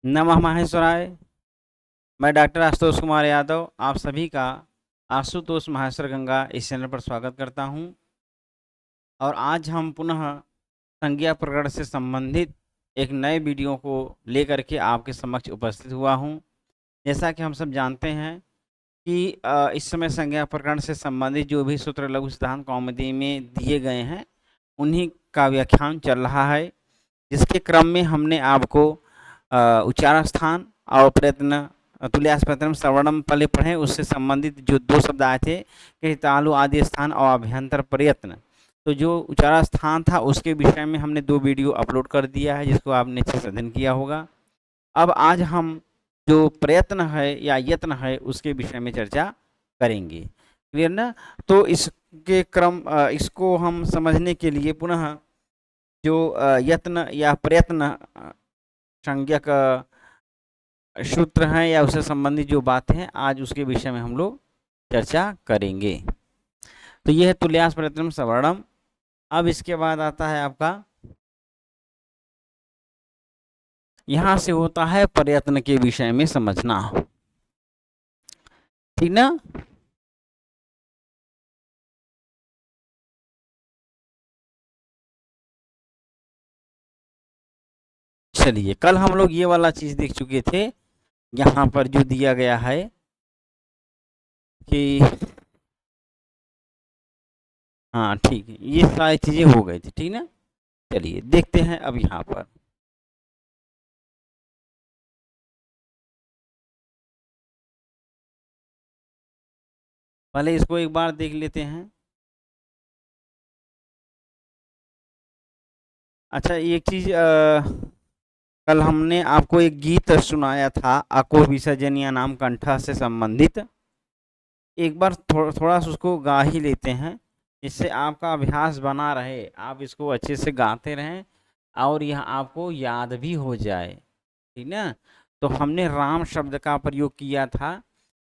नमः माहेश्वराय। मैं डॉक्टर आशुतोष कुमार यादव आप सभी का आशुतोष माहेश्वर गंगा इस चैनल पर स्वागत करता हूं। और आज हम पुनः संज्ञा प्रकरण से संबंधित एक नए वीडियो को लेकर के आपके समक्ष उपस्थित हुआ हूं। जैसा कि हम सब जानते हैं कि इस समय संज्ञा प्रकरण से संबंधित जो भी सूत्र लघु सिद्धांत कौमुदी में दिए गए हैं उन्हीं का व्याख्यान चल रहा है, जिसके क्रम में हमने आपको उच्चारण स्थान और प्रयत्न तुल्यास प्रयत्न सवर्णम पहले पढ़े, उससे संबंधित जो दो शब्द आए थे कि तालु आदि स्थान और अभ्यंतर प्रयत्न, तो जो उच्चारण स्थान था उसके विषय में हमने 2 वीडियो अपलोड कर दिया है, जिसको आपने अच्छे से अध्ययन किया होगा। अब आज हम जो प्रयत्न है या यत्न है उसके विषय में चर्चा करेंगे। क्लियर ना? तो इसके क्रम इसको हम समझने के लिए पुनः जो यत्न या प्रयत्न संज्ञक सूत्र हैं या उससे संबंधित जो बातें हैं आज उसके विषय में हम लोग चर्चा करेंगे। तो यह है तुल्यास प्रयत्नम सवर्णम। अब इसके बाद आता है आपका, यहां से होता है प्रयत्न के विषय में समझना, ठीक ना? चलिए, कल हम लोग ये वाला चीज देख चुके थे। यहाँ पर जो दिया गया है कि हाँ ठीक है, ये सारी चीजें हो गई थी, ठीक ना? चलिए देखते हैं अब यहाँ पर। पहले इसको एक बार देख लेते हैं। अच्छा, एक चीज कल हमने आपको एक गीत सुनाया था अको विसर्जनिया नाम कंठ से संबंधित। एक बार थोड़ा सा उसको गा ही लेते हैं, इससे आपका अभ्यास बना रहे, आप इसको अच्छे से गाते रहें और यह आपको याद भी हो जाए, ठीक ना? तो हमने राम शब्द का प्रयोग किया था,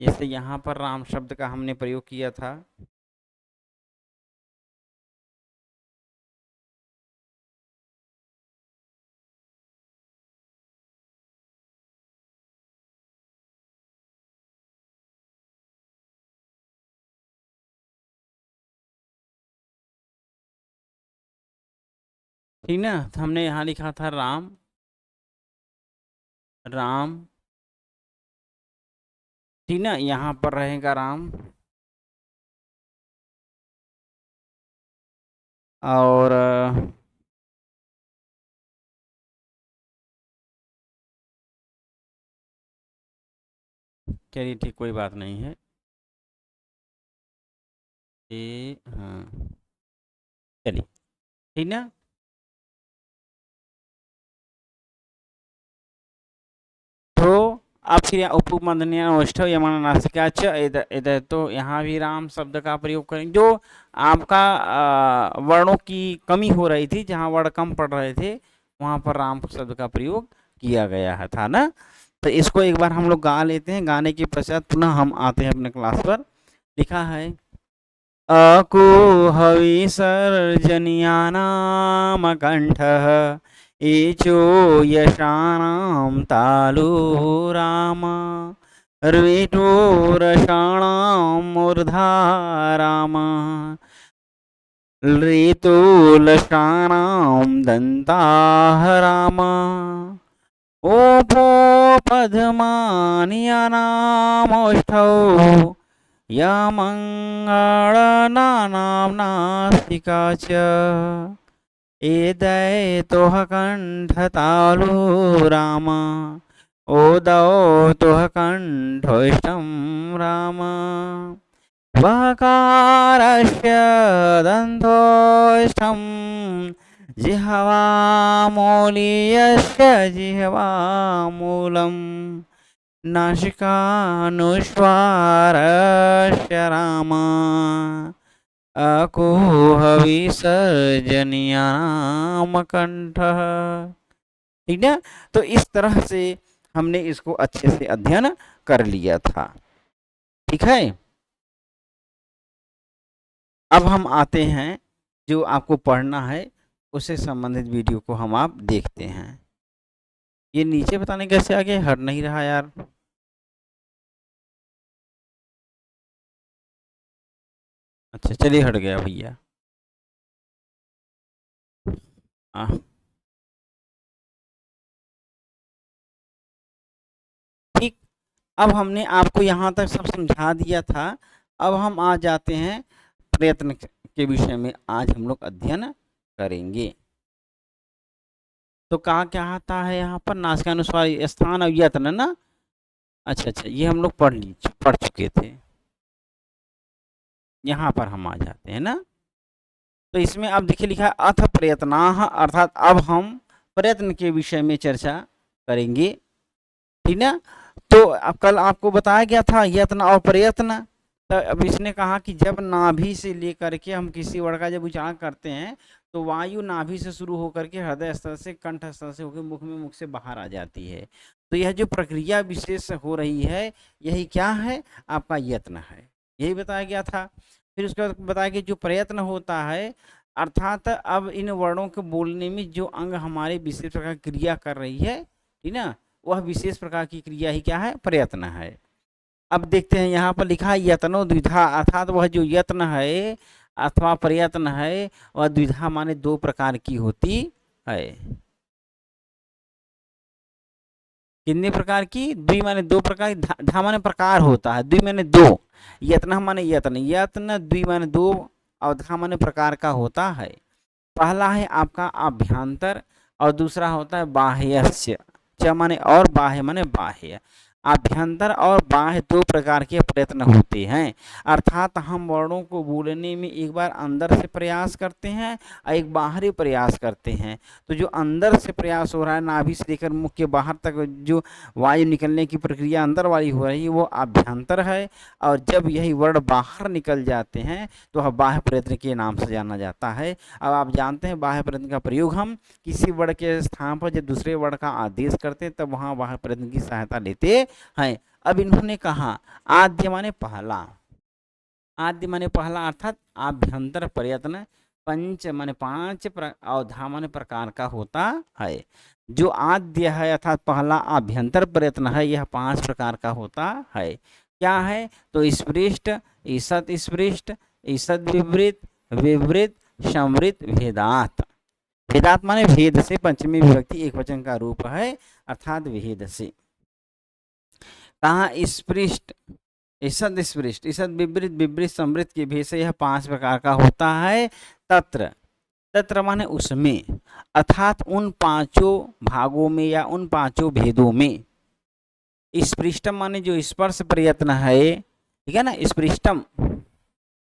जैसे यहाँ पर राम शब्द का हमने प्रयोग किया था। ठीक ना? तो हमने यहाँ लिखा था राम राम, ठीक ना? यहाँ पर रहेगा राम और चलिए ठीक, कोई बात नहीं है। हाँ चलिए, ठीक ना? तो अब फिर उपमंदनीष्ठ यमन नासिका इधर तो यहाँ भी राम शब्द का प्रयोग करेंगे। जो आपका वर्णों की कमी हो रही थी, जहाँ वर्ण कम पड़ रहे थे वहाँ पर राम शब्द का प्रयोग किया गया है था ना? तो इसको एक बार हम लोग गा लेते हैं, गाने के पश्चात पुनः हम आते हैं अपने क्लास पर। लिखा है अकुहविसर्जनीयानामकण्ठः एचो यशानां तालु राम ऋतोरषाणां मूर्धा राम ऋतुलषाणां दन्ताः राम ओपोपधमानियानामोष्ठौ यमङ्गलनानां नासिका च एदैतोह कण्ठतालु राम ओदौ तोह कण्ठोष्ठं राम वकारस्य दन्तोष्ठं जिह्वामूलीयस्य जिह्वामूलम् नासिकानुस्वारस्य राम अकुहविसर्जनीयानामकण्ठः। ठीक है? तो इस तरह से हमने इसको अच्छे से अध्ययन कर लिया था, ठीक है? अब हम आते हैं, जो आपको पढ़ना है उससे संबंधित वीडियो को हम आप देखते हैं। ये नीचे बताने कैसे आगे हट नहीं रहा यार। अच्छा चलिए हट गया भैया। ठीक। अब हमने आपको यहाँ तक सब समझा दिया था। अब हम आ जाते हैं प्रयत्न के विषय में, आज हम लोग अध्ययन करेंगे। तो कहा क्या आता है यहाँ पर, नासिकानुस्वार स्थान और यत्न ना। अच्छा अच्छा, ये हम लोग पढ़ चुके थे। यहाँ पर हम आ जाते हैं ना। तो इसमें अब देखिए लिखा है अथ प्रयत्नाः, अर्थात अब हम प्रयत्न के विषय में चर्चा करेंगे। ठीक ना। तो अब कल आपको बताया गया था यत्न और प्रयत्न। तो अब इसने कहा कि जब नाभि से लेकर के हम किसी वर्ण का जब उच्चारण करते हैं तो वायु नाभि से शुरू होकर के हृदय स्थल से कंठ स्थल से होकर मुख में, मुख से बाहर आ जाती है। तो यह जो प्रक्रिया विशेष हो रही है, यही क्या है, आपका यत्न है, यही बताया गया था। फिर उसके बाद बताया कि जो प्रयत्न होता है, अर्थात अब इन वर्णों को बोलने में जो अंग हमारे विशेष प्रकार की क्रिया कर रही है, ठीक ना, वह विशेष प्रकार की क्रिया ही क्या है, प्रयत्न है। अब देखते हैं यहाँ पर लिखा है यत्नो द्विधा, अर्थात वह जो यत्न है अथवा प्रयत्न है वह द्विधा माने दो प्रकार की होती है। कितने प्रकार की, द्वि माने दो प्रकार, धा माने प्रकार होता है, द्वि माने दो, यत्न माने यत्न, यत्न द्वि माने दो और धा माने प्रकार का होता है। पहला है आपका आभ्यंतर और दूसरा होता है बाह्यस्य। च माने और, बाह्य माने बाह्य। आभ्यंतर और बाह्य दो प्रकार के प्रयत्न होते हैं। अर्थात हम वर्णों को बोलने में एक बार अंदर से प्रयास करते हैं और एक बाहरी प्रयास करते हैं। तो जो अंदर से प्रयास हो रहा है, नाभि से लेकर मुख के बाहर तक जो वायु निकलने की प्रक्रिया अंदर वाली हो रही है, वो आभ्यंतर है। और जब यही वर्ण बाहर निकल जाते हैं तो वह बाह्य प्रयत्न के नाम से जाना जाता है। अब आप जानते हैं बाह्य प्रयत्न का प्रयोग हम किसी वर्ण के स्थान पर जब दूसरे वर्ण का आदेश करते हैं तब वहाँ बाह्य प्रयत्न की सहायता लेते हैं। अब इन्होंने कहा आद्य माने पहला, आद्य माने पहला अर्थात आभ्यंतर प्रयत्न, पंच माने पांच और धा माने प्रकार का होता है। जो आद्य है अर्थात पहला आभ्यंतर प्रयत्न है, यह पांच प्रकार का होता है। क्या है, तो स्पृष्ट, ईसत स्पृष्ट, ईसत विवृत, विवृत, समृत, भेदात। भेदात माने भेद से, पंचमी विभक्ति एक वचन का रूप है, अर्थात भेद से। कहाँ स्पृष्ट, ईसद स्पृष्ट, ईसद विवृत, विवृत, समृत के भेद से यह पांच प्रकार का होता है। तत्र, तत्र माने उसमें, अर्थात उन पांचों भागों में या उन पांचों भेदों में। स्पृष्टम माने जो स्पर्श प्रयत्न है, ठीक है ना, स्पृष्टम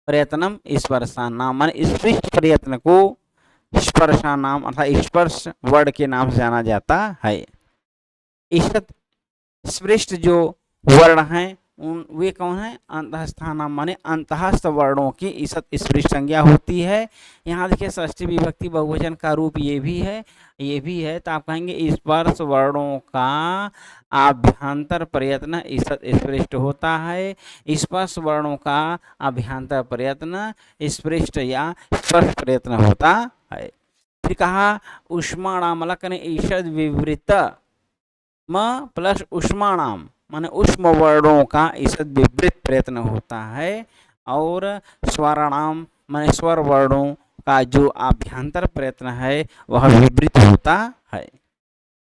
प्रयत्नम स्पर्शानाम, माने स्पृष्ट प्रयत्न को स्पर्शानाम अर्थात स्पर्श वर्ण के नाम से जाना जाता है। ईषत स्पृष्ट जो वर्ण हैं उन वे कौन है, अंतःस्थानाम माने अंतःस्थ वर्णों की ईषत स्पृष्ट संज्ञा होती है। यहाँ देखिए षष्ठी विभक्ति बहुवचन का रूप ये भी है, ये भी है। तो आप कहेंगे स्पर्श वर्णों का आभ्यंतर प्रयत्न ईषत स्पृष्ट होता है, स्पर्श वर्णों का आभ्यंतर प्रयत्न स्पृष्ट या स्पर्श प्रयत्न होता है। फिर कहा उष्माणाम लकन ईषद विवृत म प्लस उष्माणाम माने उष्म वर्णों का ईषद विवृत प्रयत्न होता है। और स्वराणाम माने स्वर वर्णों का जो आभ्यंतर प्रयत्न है वह विवृत होता है।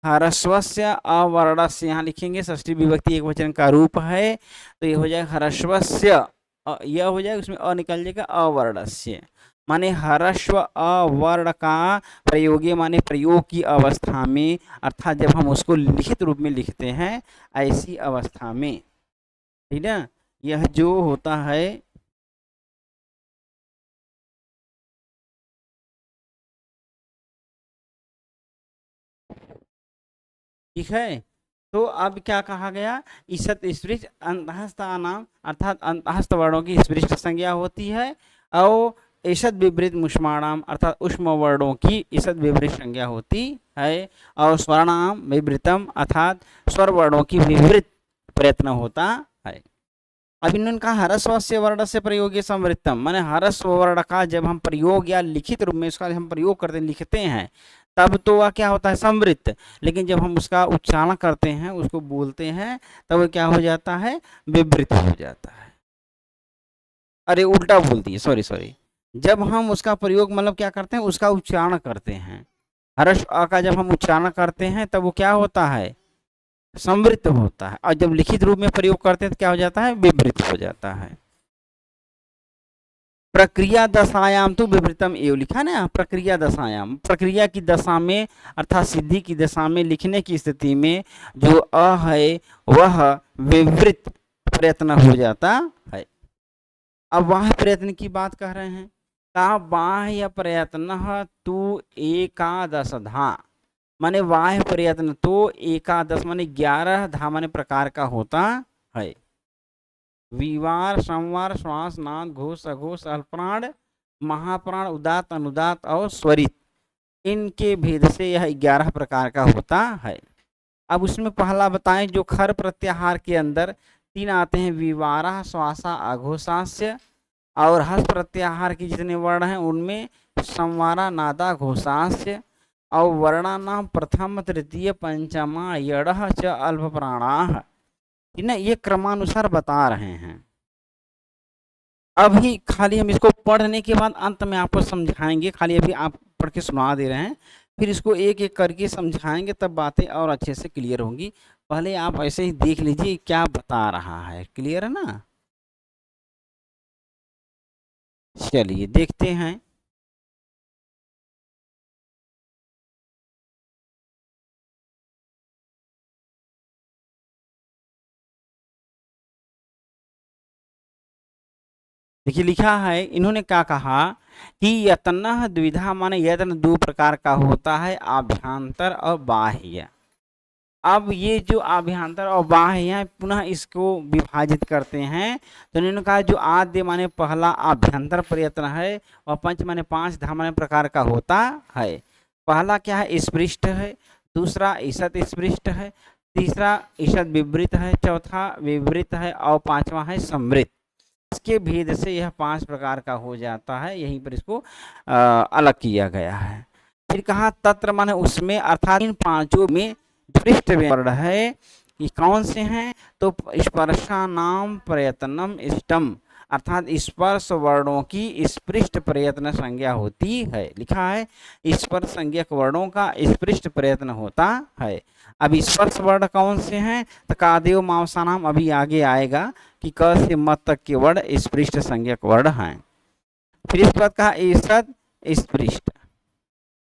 ह्रस्वस्य अवर्णस्य, यहाँ लिखेंगे षष्ठी विभक्ति एक वचन का रूप है, तो ये हो जाएगा ह्रस्वस्य, यह हो जाएगा उसमें अ निकल जाएगा अवर्णस्य, माने ह्रस्व अवर्ण का प्रयोगी माने प्रयोग की अवस्था में, अर्थात जब हम उसको लिखित रूप में लिखते हैं ऐसी अवस्था में, ठीक है। यह जो होता है ठीक है। तो अब क्या कहा गया, ईषत स्पृष्ट अंतःस्थानाम अर्थात अंतःस्थ वर्णों की स्पृष्ट संज्ञा होती है। और ईषद विवृत मुष्माणाम अर्थात उष्म वर्णों की ईषद विवृत संज्ञा होती है। और स्वर्णाम विवृतम अर्थात स्वर वर्णों की विवृत प्रयत्न होता है। अब इन्होंने कहा ह्रस्वस्य वर्ण से प्रयोगी संवृत्तम, माने ह्रस्व वर्ण का जब हम प्रयोग या लिखित रूप में उसका हम प्रयोग करते लिखते हैं तब तो वह क्या होता है संवृत्त, लेकिन जब हम उसका उच्चारण करते हैं, उसको बोलते हैं, तब वो क्या हो जाता है विवृत हो जाता है। अरे उल्टा बोल दिए, सॉरी सॉरी। जब हम उसका प्रयोग मतलब क्या करते हैं, उसका उच्चारण करते हैं, हर्ष अ का जब हम उच्चारण करते हैं तब वो क्या होता है संवृत्त होता है, और जब लिखित रूप में प्रयोग करते हैं तो क्या हो जाता है विवृत हो जाता है। प्रक्रिया दशायाम तो विवृतम एव लिखा ना, प्रक्रिया दशायाम, प्रक्रिया की दशा में अर्थात सिद्धि की दशा में लिखने की स्थिति में जो अ है वह विवृत प्रयत्न हो जाता है। अब बाह्य प्रयत्न की बात कह रहे हैं, का बाह्य प्रयत्न तू एकादशधा, माने बाह्य प्रयत्न तो एकादश माने 11 धा माने प्रकार का होता है। विवार संवार श्वास नाद घोष अघोष अल्पप्राण महाप्राण उदात अनुदात और स्वरित, इनके भेद से यह 11 प्रकार का होता है। अब उसमें पहला बताएं जो खर प्रत्याहार के अंदर 3 आते हैं, विवारा श्वासा अघोषास्य, और हस प्रत्याहार के जितने वर्ण हैं उनमें संवारा नादा घोषास्य, और वर्णानाम प्रथम तृतीय पंचमा यड़ह च अल्प प्राणाः, ये क्रमानुसार बता रहे हैं। अभी खाली हम इसको पढ़ने के बाद अंत में आपको समझाएंगे, खाली अभी आप पढ़ के सुना दे रहे हैं, फिर इसको एक एक करके समझाएंगे, तब बातें और अच्छे से क्लियर होंगी। पहले आप ऐसे ही देख लीजिए क्या बता रहा है, क्लियर है ना। चलिए देखते हैं। देखिए लिखा है, इन्होंने क्या कहा कि यत्न द्विधा माने यत्न 2 प्रकार का होता है, आभ्यंतर और बाह्य। अब ये जो आभ्यंतर और बाह्य है पुनः इसको विभाजित करते हैं, तो इन्होंने कहा जो आद्य माने पहला आभ्यंतर प्रयत्न है, और पंच माने 5 धा माने प्रकार का होता है। पहला क्या है स्पृष्ट है, दूसरा ईषद स्पृष्ट है, तीसरा ईषद विवृत है, चौथा विवृत है, और पांचवा है समृत। इसके भेद से यह 5 प्रकार का हो जाता है, यहीं पर इसको अलग किया गया है। फिर कहा तत्र माने उसमें, अर्थात इन 5 में पृष्ठ वर्ण है कि कौन से हैं, तो स्पर्शानाम प्रयत्नम इष्टम, अर्थात स्पर्श वर्णों की स्पृष्ट प्रयत्न संज्ञा होती है। लिखा है स्पर्श संज्ञक वर्णों का स्पृष्ट प्रयत्न होता है। अब स्पर्श वर्ण कौन से हैं, तो कादेव मावसानाम अभी आगे आएगा कि क से मत तक के वर्ण स्पृष्ट संज्ञक वर्ण हैं। फिर इसके बाद कहा ईषद स्पृष्ट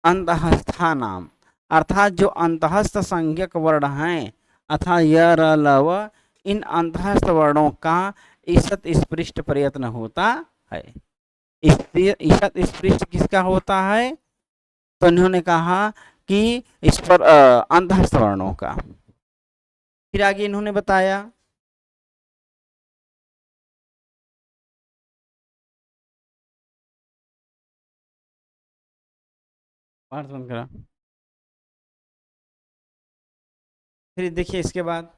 अंतहस्था नाम, अर्थात जो अंतहस्थ संज्ञक वर्ण हैं अर्थात य र ल व, इन अंतहस्थ वर्णों का ईषद स्पृष्ट प्रयत्न होता है। ईषद स्पृष्ट किसका होता है, तो इन्होंने कहा कि इस पर अंतहस्थ वर्णों का। फिर आगे इन्होंने बताया करा, फिर देखिए इसके बाद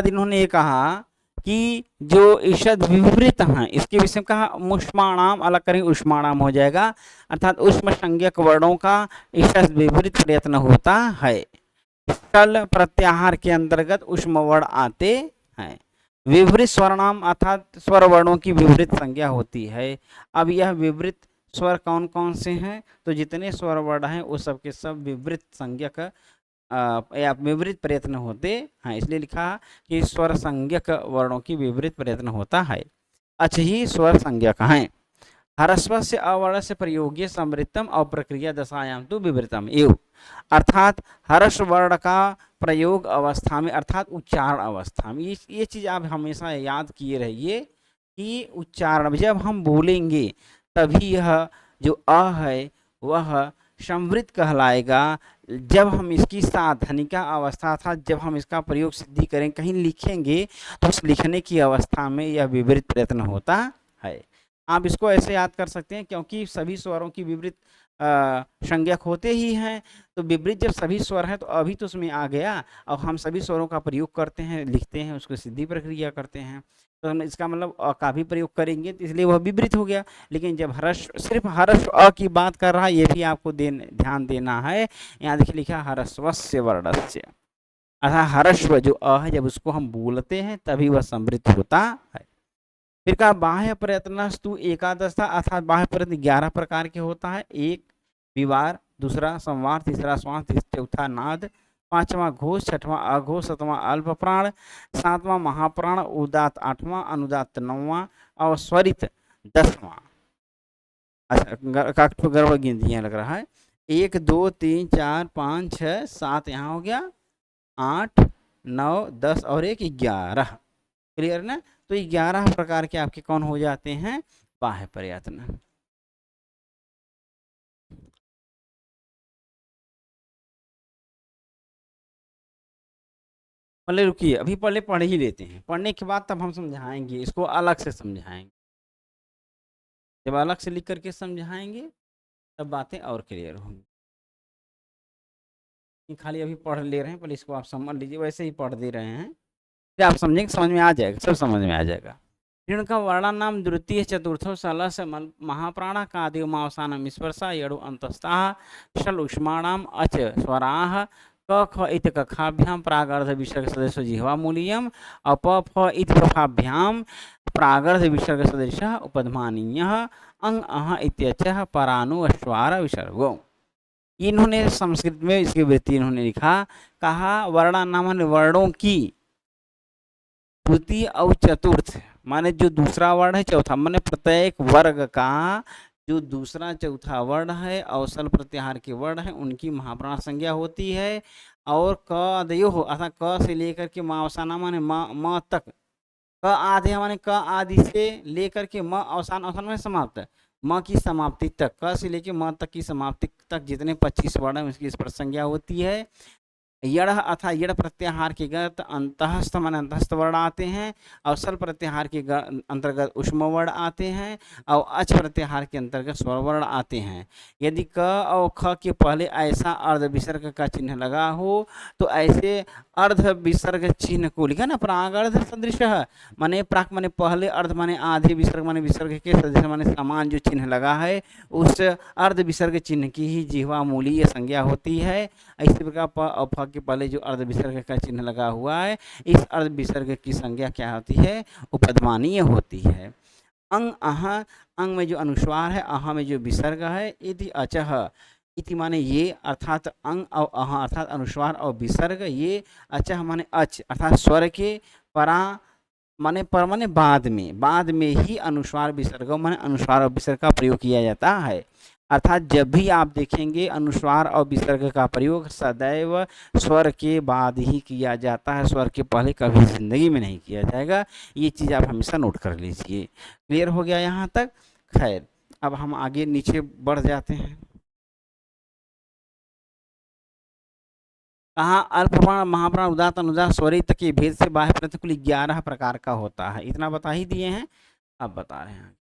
इन्होंने ये कहा कि जो ईषद विवृत हैं इसके विषय में कहा मुष्माणाम, अलग करेंगे उष्माणाम हो जाएगा, अर्थात उष्म संज्ञक वर्णों का ईषद विवृत प्रयत्न होता है। कल प्रत्याहार के अंतर्गत उष्म वर्ण आते हैं। विवृत स्वर्णाम अर्थात स्वर वर्णों की विवृत संज्ञा होती है। अब यह विवृत स्वर कौन कौन से हैं, तो जितने स्वर वर्ण हैं वो सब के सब विवृत संज्ञक या विवृत प्रयत्न होते हैं, इसलिए लिखा कि स्वर संज्ञक वर्णों की विवृत प्रयत्न होता है। अच्छा ही स्वर संज्ञक हैं। ह्रस्व से अवर्ण से प्रयोग्य समृतम और प्रक्रिया दशायाम तो विवृतम एव, अर्थात हर्ष वर्ण का प्रयोग अवस्था में अर्थात उच्चारण अवस्था में, ये चीज़ आप हमेशा याद किए रहिए कि उच्चारण जब हम बोलेंगे तभी यह जो अ है वह संवृत कहलाएगा। जब हम इसकी साधनिका अवस्था था, जब हम इसका प्रयोग सिद्धि करें कहीं लिखेंगे तो उस लिखने की अवस्था में यह विवृत प्रयत्न होता है। आप इसको ऐसे याद कर सकते हैं क्योंकि सभी स्वरों की विवृत संज्ञक होते ही हैं। तो विपरीत जब सभी स्वर हैं तो अभी तो उसमें आ गया, और हम सभी स्वरों का प्रयोग करते हैं, लिखते हैं, उसको सिद्धि प्रक्रिया करते हैं, तो हम इसका मतलब अ का भी प्रयोग करेंगे, तो इसलिए वह विपरीत हो गया। लेकिन जब ह्रस्व, सिर्फ ह्रस्व अ की बात कर रहा है, ये भी आपको ध्यान देना है। यहाँ देखिए लिखा ह्रस्वस्य वर्णस्य, अर्थात ह्रस्व जो अ है, जब उसको हम बोलते हैं तभी वह समृद्ध होता है। फिर कहा बाह्य प्रयत्नस्तु एकादश था, अर्थात बाह्य प्रयत्न 11 प्रकार के होता है। एक विवार, दूसरा संवार, तीसरा श्वास, चौथा नाद, पांचवा घोष, छठवां अघोष, सातवां अल्प प्राण, सातवां महाप्राण, उदात आठवां, अनुदात नौवां और स्वरित 10वां। अच्छा काकट गर्भ गिनतियां लग रहा है, 1 2 3 4 5 6 7 यहाँ हो गया, 8 9 10 और 1 11। क्लियर ना? तो 11 प्रकार के आपके कौन हो जाते हैं? बाह्य प्रयत्न। पहले रुकिए, अभी पहले पढ़ ही लेते हैं, पढ़ने के बाद तब हम समझाएंगे, इसको अलग से समझाएंगे। जब अलग से लिख करके समझाएंगे तब बातें और क्लियर होंगी। खाली अभी पढ़ ले रहे हैं, पहले इसको आप समझ लीजिए, वैसे ही पढ़ दे रहे हैं, फिर आप समझेंगे, समझ में आ जाएगा, सब समझ में आ जाएगा। ऋण का वर्णा नाम द्वितीय चतुर्थो सलस महाप्राण का आदि मावसानम स्पर्शा यड़ु अंतस्ता शल उष्माणाम अच स्वराह क ख इत कखाभ्याम प्रागर्ध विसर्ग सदस्य जिह्वा मूलीयम अप फ इत कफाभ्याम प्रागर्ध विसर्ग सदस्य उपधमानीय अंग अह इत्यचः परानु अश्वार विसर्गो। इन्होंने संस्कृत में इसकी वृत्ति इन्होंने लिखा, कहा वर्णा नाम वर्णों की द्वितीय और चतुर्थ माने जो दूसरा वर्ण है, चौथा माने प्रत्येक वर्ग का जो दूसरा चौथा वर्ण है, अवसल प्रत्याहार के वर्ण है, उनकी महाप्राण संज्ञा होती है। और क आदयो हो, अर्थात क से लेकर के मावसाना माने म तक, क आधे माने क आदि से लेकर के म अवसान, अवसान में समाप्त, म की समाप्ति तक, क से लेकर म तक की समाप्ति तक जितने 25 वर्ण है उसकी इस पर संज्ञा होती है। यड़ अथा यड़ प्रत्याहार के गत अंतःस्थ मान अंतःस्थ वर्ण आते हैं, अवसल प्रत्याहार के अंतर्गत उष्म वर्ण आते हैं, और अच प्रत्याहार के अंतर्गत स्वर वर्ण आते हैं। यदि क और ख के पहले ऐसा अर्ध विसर्ग का चिन्ह लगा हो तो ऐसे अर्ध विसर्ग चिन्ह को लिखा ना प्रागर्ध सदृश, माने प्राक माने पहले, अर्ध माने आधे, विसर्ग माने विसर्ग के सदृश माने समान जो चिन्ह लगा है, उस अर्ध विसर्ग चिन्ह की ही जिह्वा मूलीय संज्ञा होती है। इसी प्रकार प और फ के पहले जो अर्ध विसर्ग का चिन्ह लगा हुआ है, इस अर्ध विसर्ग की संज्ञा क्या होती है? उपधमानीय होती है। अंग अह, अंग में जो अनुस्वार है, अह में जो विसर्ग है, इति अचह, इति माने ये, अर्थात अंग और अह अर्थात अनुस्वार और विसर्ग, ये अचह माने अच अर्थात स्वर के परा माने पर माने बाद में ही अनुस्वार विसर्ग माने अनुस्वार और विसर्ग का प्रयोग किया जाता है। अर्थात जब भी आप देखेंगे अनुस्वार और विसर्ग का प्रयोग सदैव स्वर के बाद ही किया जाता है, स्वर के पहले कभी जिंदगी में नहीं किया जाएगा। ये चीज़ आप हमेशा नोट कर लीजिए। क्लियर हो गया यहाँ तक? खैर, अब हम आगे नीचे बढ़ जाते हैं। कहाँ अल्पप्राण, महाप्राण, उदात, अनुदात, स्वरित के भेद से बाह्य प्रतिकूल 11 प्रकार का होता है। इतना बता ही दिए हैं, अब बता रहे हैं।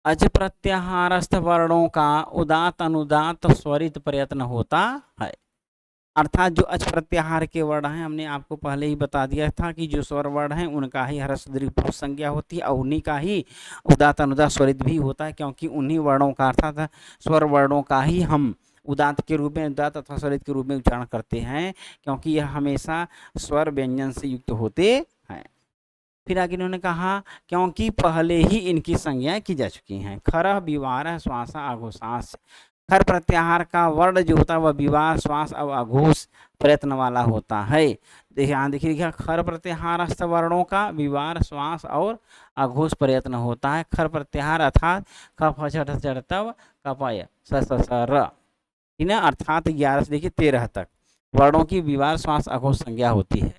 अच प्रत्याहारस्थ वर्णों का उदात अनुदात स्वरित प्रयत्न होता है। अर्थात जो अच प्रत्याहार के वर्ण हैं, हमने आपको पहले ही बता दिया था कि जो स्वर वर्ण हैं उनका ही ह्रस्व दीर्घ पुरुष संज्ञा होती है, और उन्हीं का ही उदात अनुदात स्वरित भी होता है, क्योंकि उन्हीं वर्णों का अर्थात स्वर वर्णों का ही हम उदात के रूप में, उदात अथवा स्वरित के रूप में उच्चारण करते हैं, क्योंकि यह हमेशा स्वर व्यंजन से युक्त होते हैं। फिर आगे इन्होंने कहा क्योंकि पहले ही इनकी संज्ञा की जा चुकी हैं। खरह विवार श्वास आघोषास, खर प्रत्याहार का वर्ण जो होता है वह विवार, श्वास और आघोष प्रयत्न वाला होता है। यहाँ देखिए खर प्रत्याहारस्थ वर्णों का विवार, श्वास और आघोष प्रयत्न होता है। खर प्रत्याहार अर्थात कफ तब कपय स ठीक है, अर्थात 11 से देखिए 13 तक वर्णों की विवार, श्वास, आघोष संज्ञा होती है।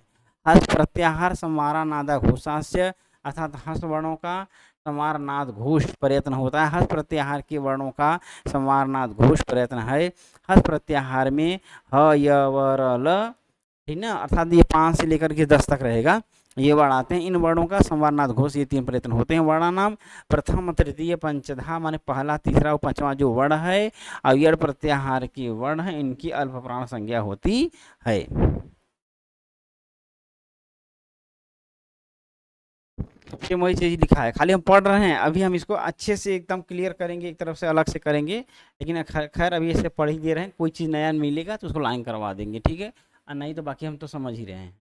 हस्त प्रत्याहार संवारा नादा घोषास्य, अर्थात हस्त वर्णों का संवार नाद घोष प्रयत्न होता है। हस्त प्रत्याहार के वर्णों का संवार नाद घोष प्रयत्न है। हस्त प्रत्याहार में ह य व र ल ठीक ना, अर्थात ये 5 से लेकर के 10 तक रहेगा, ये वर्ण आते हैं। इन वर्णों का संवारनाद घोष ये 3 प्रयत्न होते हैं। वर्णानाम प्रथम तृतीय पंचधा माने पहला तीसरा और पांचवा जो वर्ण है अव्यय प्रत्याहार के वर्ण है, इनकी अल्प प्राण संज्ञा होती है। सेम वही चीज लिखा है, खाली हम पढ़ रहे हैं, अभी हम इसको अच्छे से एकदम क्लियर करेंगे, एक तरफ से अलग से करेंगे, लेकिन खैर अभी ऐसे पढ़ ही दे रहे हैं, कोई चीज़ नया मिलेगा तो उसको लाइन करवा देंगे, ठीक है, और नहीं तो बाकी हम तो समझ ही रहे हैं।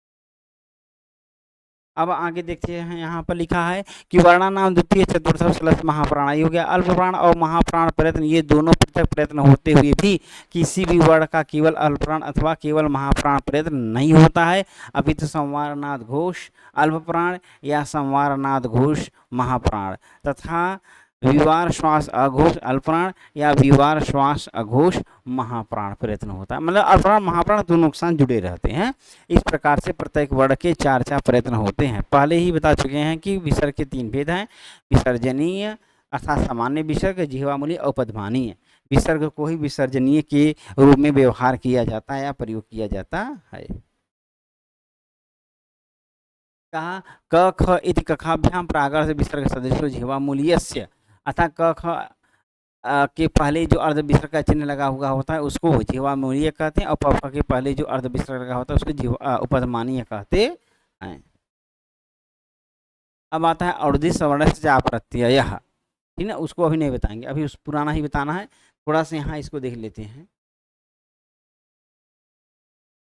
अब आगे देखते हैं, यहाँ पर लिखा है कि वर्णानाम द्वितीय चतुर्थ श्लथ महाप्राण, ये हो गया अल्प प्राण और महाप्राण प्रयत्न, ये दोनों पृथक प्रयत्न होते हुए भी किसी भी वर्ण का केवल अल्प प्राण अथवा केवल महाप्राण प्रयत्न नहीं होता है, अभी तो संवारनाद घोष अल्प प्राण या संवारनाद घोष महाप्राण तथा विवार श्वास अघोष अल्पप्राण या विवार श्वास अघोष महाप्राण प्रयत्न होता है, मतलब अल्पप्राण महाप्राण दोनों के साथ जुड़े रहते हैं। इस प्रकार से प्रत्येक वर्ण के 4 प्रयत्न होते हैं। पहले ही बता चुके हैं कि विसर्ग के 3 भेद हैं, विसर्जनीय अर्थात सामान्य विसर्ग, जिह्वामूली और पदमानीय। विसर्ग को ही विसर्जनीय के रूप में व्यवहार किया जाता है या प्रयोग किया जाता है। कहा क ख इति कखाभ्याम प्रागर्ध विसर्ग सदृशो जिह्वामूलीयस्य, अतः क ख के पहले जो अर्ध विसर्ग का चिन्ह लगा हुआ होता है उसको जिह्वामूलीय कहते हैं, और प फ के पहले जो अर्ध विसर्ग लगा होता है उसको उपधमानीय कहते हैं। अब आता है और्धिस वर्ण से जा प्रत्यय, ठीक ना, उसको अभी नहीं बताएंगे, अभी उस पुराना ही बताना है। थोड़ा सा यहाँ इसको देख लेते हैं।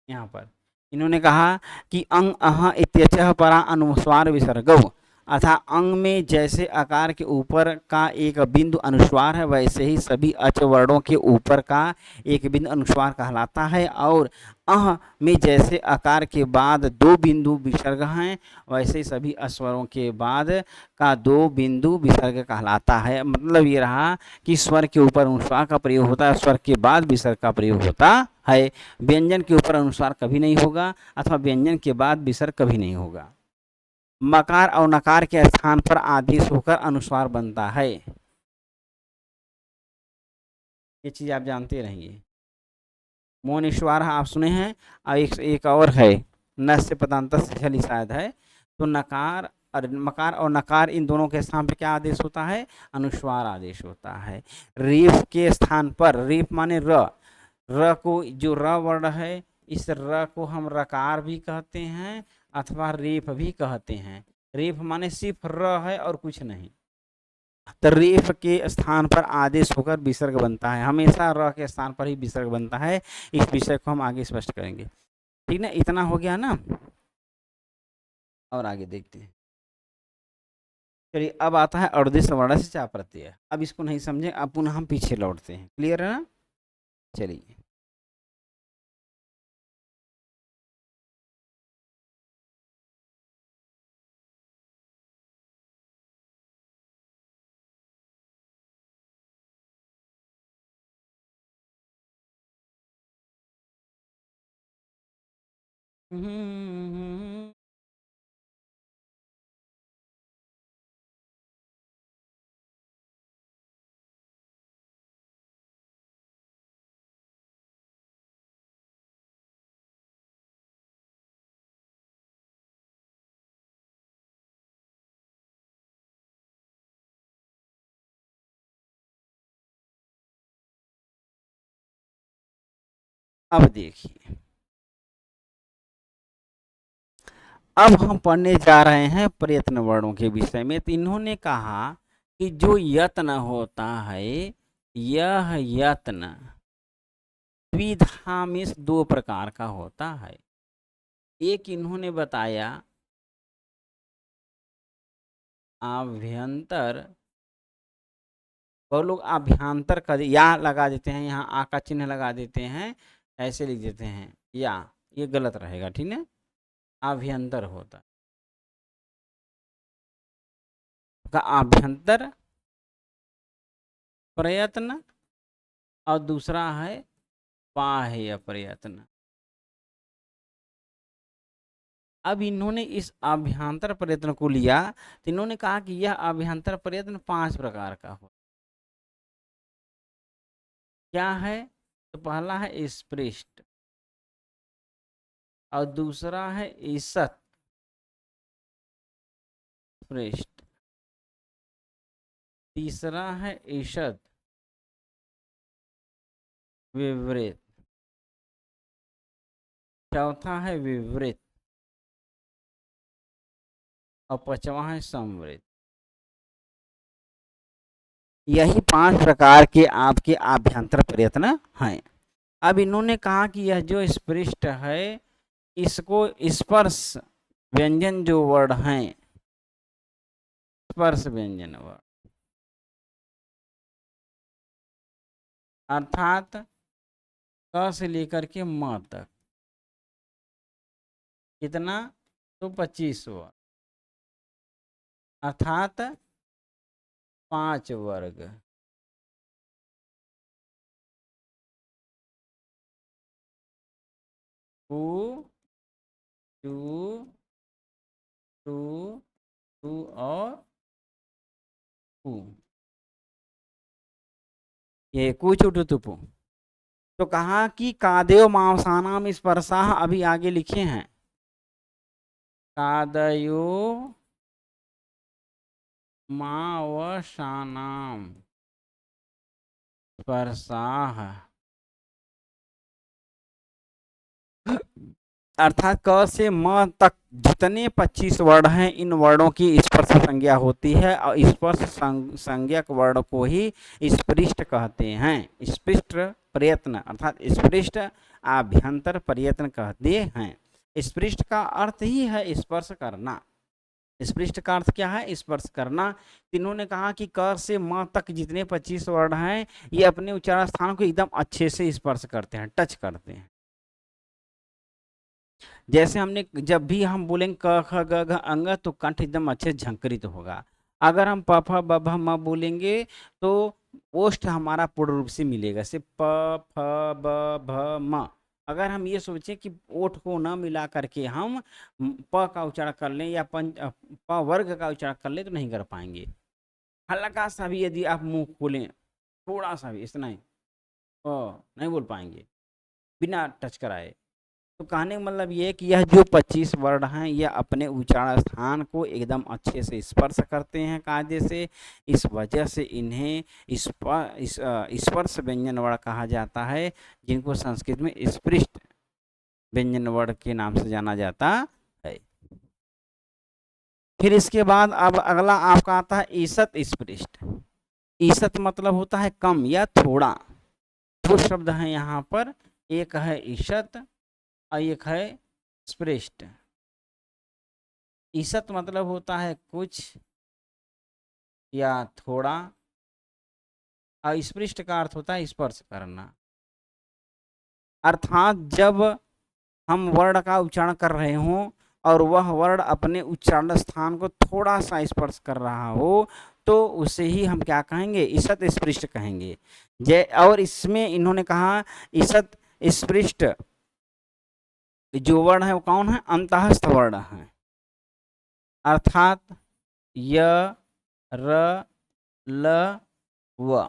यहाँ पर इन्होंने कहा कि अंग अह इत्यचः परा अनुस्वार विसर्गौ, अर्थात अंग में जैसे आकार के ऊपर का एक बिंदु अनुस्वार है वैसे ही सभी अच वर्णों के ऊपर का एक बिंदु अनुस्वार कहलाता है, और अह में जैसे आकार के बाद 2 बिंदु विसर्ग हैं वैसे ही सभी अस्वरों के बाद का 2 बिंदु विसर्ग कहलाता है। मतलब ये रहा कि स्वर के ऊपर अनुस्वार का प्रयोग होता है, स्वर के बाद विसर्ग का प्रयोग होता है। व्यंजन के ऊपर अनुस्वार कभी नहीं होगा अथवा व्यंजन के बाद विसर्ग कभी नहीं होगा। मकार और नकार के स्थान पर आदेश होकर अनुस्वार बनता है, ये चीज आप जानते रहिए। मोनिश्वार आप सुने हैं, और एक और है नस्य पदांत छली शायद है, तो नकार और मकार और नकार इन दोनों के स्थान पर क्या आदेश होता है, अनुस्वार आदेश होता है। रेफ के स्थान पर, रेफ माने र को, जो र वर्ण है इस र को हम रकार भी कहते हैं अथवा रेफ भी कहते हैं। रेफ माने सिर्फ र है और कुछ नहीं, तो रेफ के स्थान पर आदेश होकर विसर्ग बनता है, हमेशा र के स्थान पर ही विसर्ग बनता है। इस विषय को हम आगे स्पष्ट करेंगे, ठीक ना, इतना हो गया ना। और आगे देखते हैं, चलिए अब आता है अर्धिस वर्ण से चा प्रत्यय। अब इसको नहीं समझे, अब पुनः हम पीछे लौटते हैं, क्लियर है ना। चलिए अब देखिए, अब हम पढ़ने जा रहे हैं प्रयत्न वर्णों के विषय में। तो इन्होंने कहा कि जो यत्न होता है, यह यत्न द्विधा में 2 प्रकार का होता है। एक इन्होंने बताया आभ्यंतर, बहुत लोग आभ्यंतर का या लगा देते हैं, यहाँ आ का चिन्ह लगा देते हैं, ऐसे लिख देते हैं या, ये गलत रहेगा, ठीक है। आभ्यंतर होता का आभ्यंतर प्रयत्न, और दूसरा है बाह्य प्रयत्न। अब इन्होंने इस आभ्यंतर प्रयत्न को लिया, तो इन्होंने कहा कि यह आभ्यंतर प्रयत्न 5 प्रकार का हो। क्या है, तो पहला है स्पृष्ट, और दूसरा है ईसत पृष्ठ, तीसरा है ईषद विवृत, चौथा है विवृत और पांचवा है संवृत। यही 5 प्रकार के आपके आभ्यंतर प्रयत्न हैं। अब इन्होंने कहा कि यह जो स्पृष्ट है इसको स्पर्श व्यंजन जो वर्ड हैं, स्पर्श व्यंजन वर्ड अर्थात क से लेकर के म तक कितना, तो 25 वर्ग अर्थात 5 वर्ग। टू टू टू टू और टू, ये कुछ टुपु। तो कहा कि कादेव मांसानाम स्पर्शाः, अभी आगे लिखे हैं कादयो मावसानाम स्पर्शाः, अर्थात क से म तक जितने 25 वर्ण हैं इन वर्णों की स्पर्श संज्ञा होती है और स्पर्श संज्ञक वर्ण को ही स्पृष्ट कहते हैं। स्पृष्ट प्रयत्न अर्थात स्पृष्ट आभ्यंतर प्रयत्न कहते हैं। स्पृष्ट का अर्थ ही है स्पर्श करना। स्पृष्ट का अर्थ क्या है? स्पर्श करना। इन्होंने कहा कि क से म तक जितने 25 वर्ण हैं ये अपने उच्चारण स्थान को एकदम अच्छे से स्पर्श करते हैं, टच करते हैं। जैसे हमने जब भी हम बोलेंगे क ख ग घ अंग तो कंठ एकदम अच्छे झंकृत होगा। अगर हम प फ ब भ म बोलेंगे तो ओष्ठ हमारा पूर्ण रूप से मिलेगा, सिर्फ प फ ब भ म। अगर हम ये सोचें कि ओठ को न मिला करके हम प का उच्चारण कर लें या प वर्ग का उच्चारण कर लें तो नहीं कर पाएंगे। हल्का सा भी यदि आप मुंह खोलें, थोड़ा सा भी इतना ही नहीं बोल पाएंगे बिना टच कराए। तो कहने का मतलब ये है कि यह जो 25 वर्ण हैं यह अपने उच्चारण स्थान को एकदम अच्छे से स्पर्श करते हैं कायदे से। इस वजह से इन्हें स्पर्श व्यंजन वर्ण कहा जाता है, जिनको संस्कृत में स्पृष्ट व्यंजन वर्ण के नाम से जाना जाता है। फिर इसके बाद अब अगला आपका आता है ईसत स्पृष्ट। ईसत मतलब होता है कम या थोड़ा। दो शब्द हैं यहाँ पर, एक है ईशत और एक है स्पृष्ट। ईसत मतलब होता है कुछ या थोड़ा और स्पृष्ट का अर्थ होता है स्पर्श करना। अर्थात जब हम वर्ण का उच्चारण कर रहे हों और वह वर्ण अपने उच्चारण स्थान को थोड़ा सा स्पर्श कर रहा हो तो उसे ही हम क्या कहेंगे? ईसत स्पृष्ट कहेंगे। और इसमें इन्होंने कहा ईसत स्पृष्ट जो वर्ण है वो कौन है? अंतःस्थ वर्ण है। अर्थात य र ल व,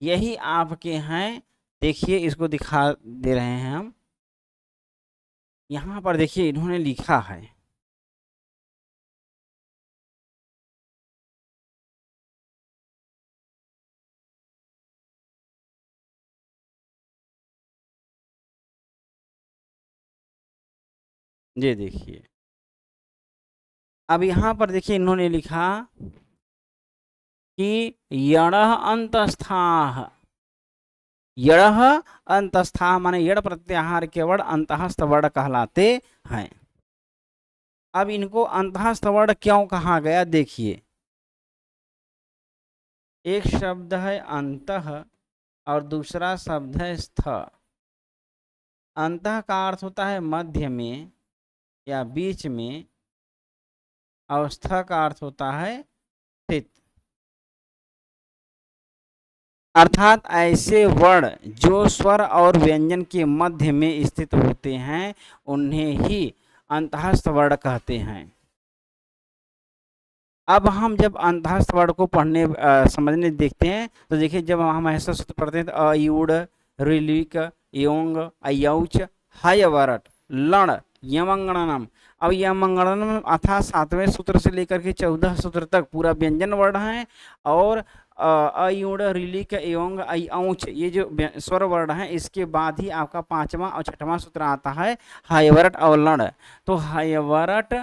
यही आपके हैं। देखिए इसको दिखा दे रहे हैं हम। यहाँ पर देखिए इन्होंने लिखा है ये देखिए। अब यहाँ पर देखिए इन्होंने लिखा कि यणः अंतस्थाः। यणः अंतस्थाः माने यण प्रत्याहार के वर्ण अंतःस्थ वर्ण कहलाते हैं। अब इनको अंतःस्थ वर्ण क्यों कहा गया? देखिए एक शब्द है अंतः और दूसरा शब्द है स्थ। अंतः का अर्थ होता है मध्य में या बीच में और स्थ का अर्थ होता है स्थित। अर्थात ऐसे वर्ण जो स्वर और व्यंजन के मध्य में स्थित होते हैं उन्हें ही अंतःस्थ वर्ण कहते हैं। अब हम जब अंतःस्थ वर्ण को पढ़ने समझने देखते हैं तो देखिए जब हम ऐसा सूत्र पढ़ते हैं तो अयुड़ ऋलिक योंग अयौच हयवरट लण यमंगणनम। अब यमंगणनम अर्थात 7वें सूत्र से लेकर के 14 सूत्र तक पूरा व्यंजन वर्ण है। और अयुण ऋलिक एवं औच ये जो स्वर वर्ण है, इसके बाद ही आपका 5वां और 6वां सूत्र आता है हयवरट और लण। तो हयवरट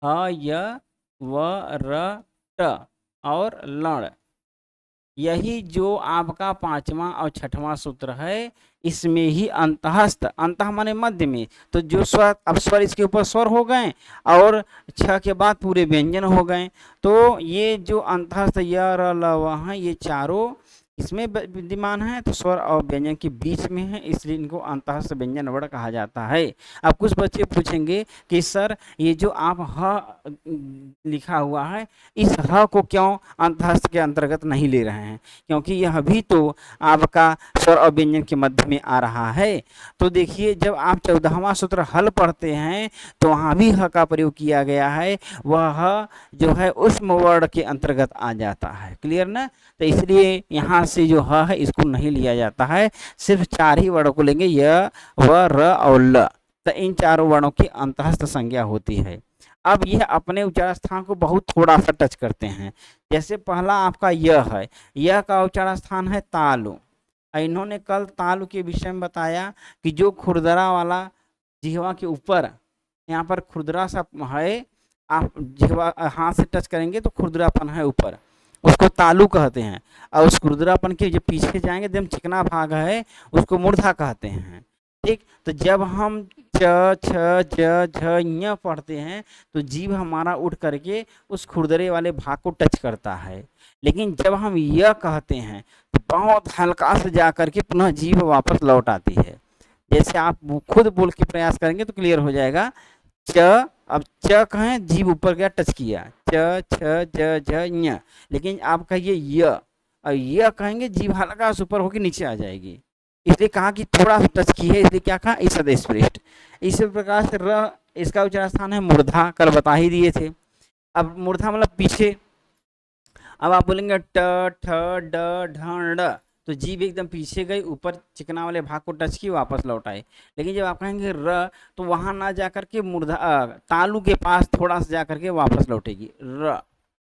हयवरट और लण, यही जो आपका 5वां और 6वां सूत्र है, इसमें ही अंतःस्थ, अंतः माने मध्य में, तो जो स्वर, अब स्वर इसके ऊपर स्वर हो गए और 6 के बाद पूरे व्यंजन हो गए। तो ये जो अंतःस्थ य र ल व हैं, ये चारों इसमें विद्यमान है, तो स्वर और व्यंजन के बीच में है, इसलिए इनको अंतःस्थ व्यंजन वर्ण कहा जाता है। अब कुछ बच्चे पूछेंगे कि सर ये जो आप ह लिखा हुआ है, इस ह को क्यों अंतःस्थ के अंतर्गत नहीं ले रहे हैं, क्योंकि यह भी तो आपका स्वर और व्यंजन के मध्य में आ रहा है। तो देखिए, जब आप 14वां सूत्र हल पढ़ते हैं तो वहाँ भी ह का प्रयोग किया गया है, वह ह जो है ऊष्म वर्ण के अंतर्गत आ जाता है। क्लियर ना? तो इसलिए यहाँ से जो ह है इसको नहीं लिया जाता है, सिर्फ 4 ही वर्णों को लेंगे, य व र और ल। तो इन चारों वर्णों की अंतःस्थ संज्ञा होती है। अब यह अपने उच्चारण स्थान को बहुत थोड़ा सा टच करते हैं। जैसे पहला आपका यह है, यह का उच्चारण स्थान है तालु। इन्होंने कल तालु के विषय में बताया कि जो खुरदरा वाला जिह्वा के ऊपर यहाँ पर खुरदरा सा है, आप जिह्वा हाथ से टच करेंगे तो खुरदरापन है ऊपर, उसको तालु कहते हैं। और उस खुरदरापन के जो पीछे जाएंगे एकदम चिकना भाग है, उसको मूर्धा कहते हैं। ठीक, तो जब हम च छ ज झ ञ पढ़ते हैं तो जीभ हमारा उठ करके उस खुरदरे वाले भाग को टच करता है। लेकिन जब हम य कहते हैं तो बहुत हल्का से जा करके पुनः जीभ वापस लौट आती है। जैसे आप खुद बोल के प्रयास करेंगे तो क्लियर हो जाएगा। च, अब च कहें, जीभ ऊपर गया, टच किया, च छ ज झ ञ। लेकिन आप कहिए य, और य कहेंगे जीभ हल्का से ऊपर होकर नीचे आ जाएगी, इसलिए कहा कि थोड़ा सा टच की है, इसलिए क्या कहा, ईसद स्पृष्ट। इसी प्रकार से र, इसका उच्चारण स्थान है मूर्धा, कल बता ही दिए थे। अब मूर्धा मतलब पीछे। अब आप बोलेंगे ट ठ ड ढ ड, तो जीभ एकदम पीछे गई, ऊपर चिकना वाले भाग को टच की, वापस लौट आए। लेकिन जब आप कहेंगे र, तो वहां ना जाकर के मूर्धा तालु के पास थोड़ा सा जाकर के वापस लौटेगी, र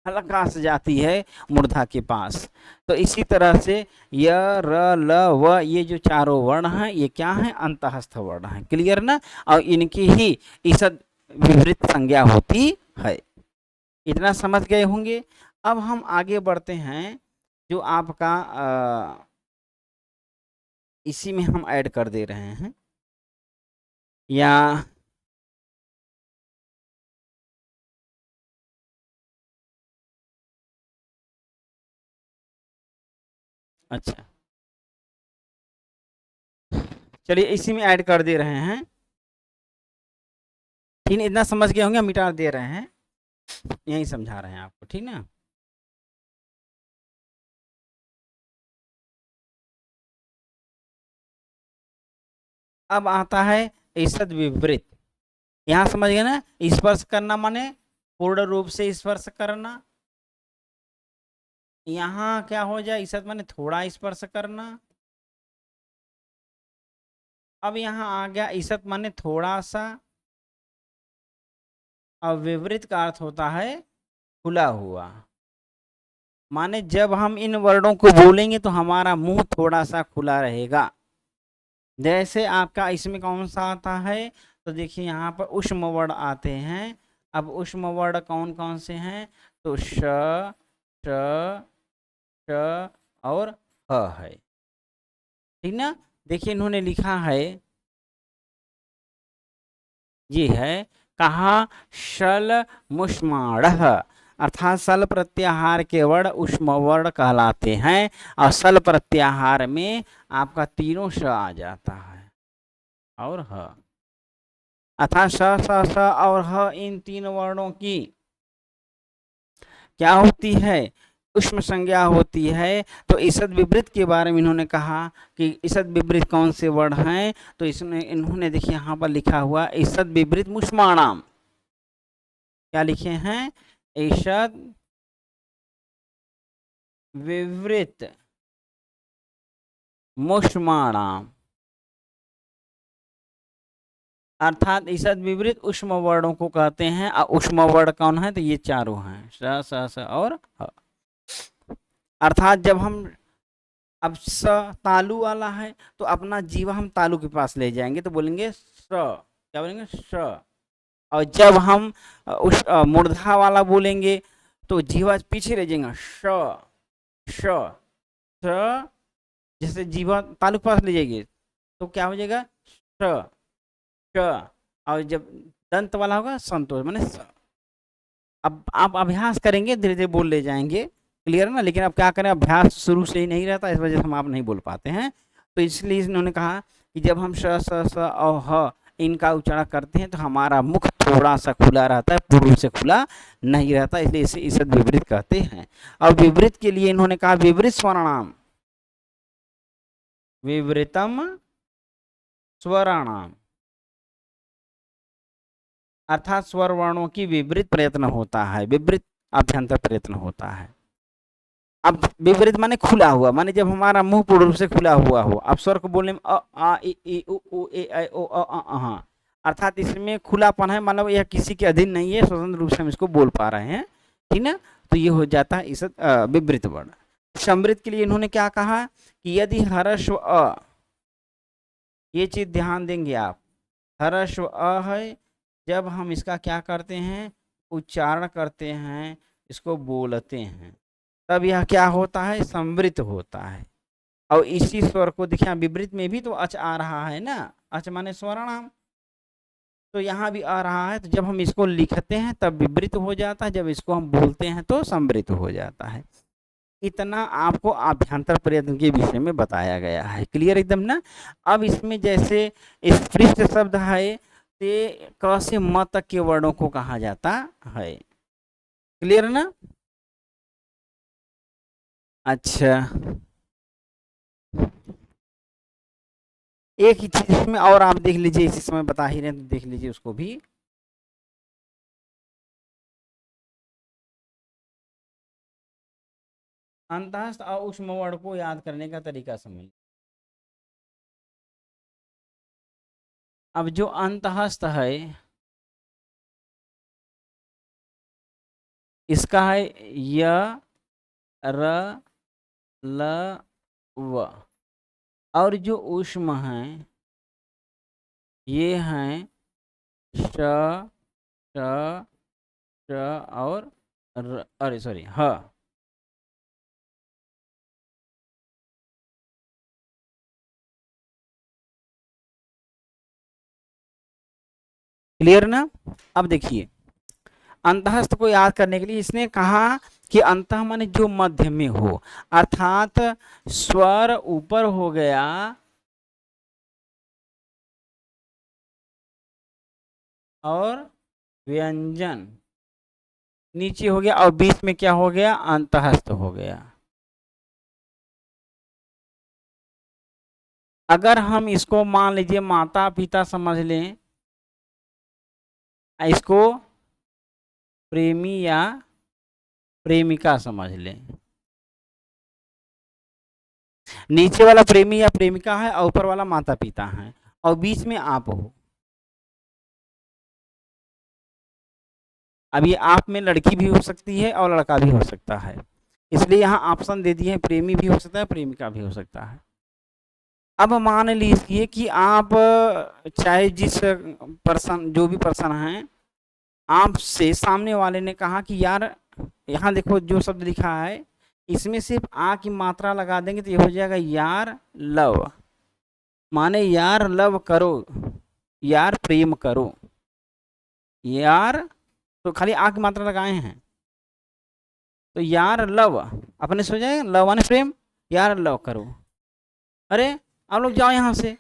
हल्का से जाती है मूर्धा के पास। तो इसी तरह से य र ल व, ये जो चारों वर्ण हैं, ये क्या हैं, अंतःस्थ वर्ण हैं। क्लियर ना? और इनकी ही ईसद विपरीत संज्ञा होती है। इतना समझ गए होंगे। अब हम आगे बढ़ते हैं, जो आपका इसी में हम ऐड कर दे रहे हैं, या अच्छा चलिए इसी में ऐड कर दे रहे हैं। ठीक है, इतना समझ गए होंगे, मिटा दे रहे हैं, यही समझा रहे हैं आपको, ठीक ना? अब आता है ईसद विपरीत। यहाँ समझ गए ना, स्पर्श करना माने पूर्ण रूप से स्पर्श करना। यहाँ क्या हो जाए, ईसद माने थोड़ा स्पर्श करना। अब यहाँ आ गया ईसद माने थोड़ा सा, और विपरीत का अर्थ होता है खुला हुआ। माने जब हम इन वर्णों को बोलेंगे तो हमारा मुंह थोड़ा सा खुला रहेगा। जैसे आपका इसमें कौन सा आता है, तो देखिए यहाँ पर ऊष्म वर्ण आते हैं। अब ऊष्म वर्ण कौन कौन से हैं, तो श, ट, ट और ह है। ठीक ना? देखिए इन्होंने लिखा है, ये है कहा शल मुष्माण, अर्थात सल प्रत्याहार के वर्ण ऊष्म वर्ण कहलाते हैं। और सल प्रत्याहार में आपका तीनों श आ जाता है और ह, अर्थात स स स और ह, इन तीन वर्णों की क्या होती है, ऊष्म संज्ञा होती है। तो ईसद विपरीत के बारे में इन्होंने कहा कि ईसद विपरीत कौन से वर्ण हैं, तो इसमें इन्होंने देखिए यहाँ पर लिखा हुआ ईसद विपरीत मुष्माणाम। क्या लिखे हैं, ईसद विपरीत मुष्माणाम। अर्थात ईसद विपरीत उष्म वर्णों को कहते हैं। और उष्म वर्ण कौन है? तो ये चारों हैं, स और ह। अर्थात जब हम अब स तालु वाला है तो अपना जीवा हम तालु के पास ले जाएंगे तो बोलेंगे स, क्या बोलेंगे? स। और जब हम उस मूर्धा वाला बोलेंगे तो जीवा पीछे रह जाएगा, श श स। जैसे जीवा तालु के पास ले जाएंगे तो क्या हो जाएगा? श श। और जब दंत वाला होगा संतोष माने स। अब आप अभ्यास करेंगे, धीरे धीरे बोल ले जाएंगे, क्लियर ना। लेकिन अब क्या करें, अभ्यास शुरू से ही नहीं रहता, इस वजह से हम आप नहीं बोल पाते हैं। तो इसलिए इन्होंने कहा कि जब हम श स स और ह इनका उच्चारण करते हैं तो हमारा मुख थोड़ा सा खुला रहता है, पूर्व से खुला नहीं रहता, इसलिए इसे ईसद विपरीत कहते हैं। अब विपरीत के लिए इन्होंने कहा विपरीत स्वरणाम, विपरीतम स्वराणाम, अर्थात स्वर वर्णों की विपरीत प्रयत्न होता है, विपरीत अभ्यंतर प्रयत्न होता है। अब विपरीत माने खुला हुआ, माने जब हमारा मुंह पूर्ण रूप से खुला हुआ हो। अब स्वर को बोलने में अ आ इ ई उ ऊ ए ऐ ओ अ अर्थात इसमें खुलापन है, मतलब यह किसी के अधीन नहीं है, स्वतंत्र रूप से हम इसको बोल पा रहे हैं, ठीक ना। तो ये हो जाता है इस विपरीत वर्ण। समृद्ध के लिए इन्होंने क्या कहा कि यदि हर्ष अ, ये चीज ध्यान देंगे आप, हर्ष अ है, जब हम इसका क्या करते हैं, उच्चारण करते हैं, इसको बोलते हैं, तब यह क्या होता है? समृद्ध होता है। और इसी स्वर को देखिए विपरीत में भी तो अच आ रहा है ना, अच माने स्वरणाम, तो यहाँ भी आ रहा है। तो जब हम इसको लिखते हैं तब विपरीत हो जाता है, जब इसको हम बोलते हैं तो समृद्ध हो जाता है। इतना आपको अभ्यंतर प्रयत्न के विषय में बताया गया है, क्लियर एकदम ना। अब इसमें जैसे स्पृष्ट शब्द है, ते क से म तक के वर्णों को कहा जाता है, क्लियर ना। अच्छा, एक ही चीज इसमें और आप देख लीजिए, इसी समय बता ही रहे तो देख लीजिए उसको भी। अंतःस्थ और उष्म वर्ण को याद करने का तरीका समझ। अब जो अंतःस्थ है इसका है य र ल व, और जो उष्म है ये हैं श श श और र, अरे सॉरी ह। क्लियर ना। अब देखिए अंतःस्थ को याद करने के लिए इसने कहा कि अंतः माने जो मध्य में हो, अर्थात स्वर ऊपर हो गया और व्यंजन नीचे हो गया, और बीच में क्या हो गया? अंतःस्थ हो गया। अगर हम इसको मान लीजिए माता पिता समझ लें, इसको प्रेमी या प्रेमिका समझ लें, नीचे वाला प्रेमी या प्रेमिका है और ऊपर वाला माता पिता है, और बीच में आप हो। अब ये आप में लड़की भी हो सकती है और लड़का भी हो सकता है, इसलिए यहाँ ऑप्शन दे दिए हैं, प्रेमी भी हो सकता है, प्रेमिका भी हो सकता है। अब मान लीजिए कि आप चाहे जिस पर्सन, जो भी पर्सन है, आपसे सामने वाले ने कहा कि यार यहाँ देखो जो शब्द लिखा है इसमें सिर्फ आ की मात्रा लगा देंगे तो ये हो जाएगा यार लव, माने यार लव करो, यार प्रेम करो, यार, तो खाली आ की मात्रा लगाए हैं तो यार लव अपने से हो जाएगा, लव माने प्रेम, यार लव करो। अरे आप लोग जाओ यहाँ से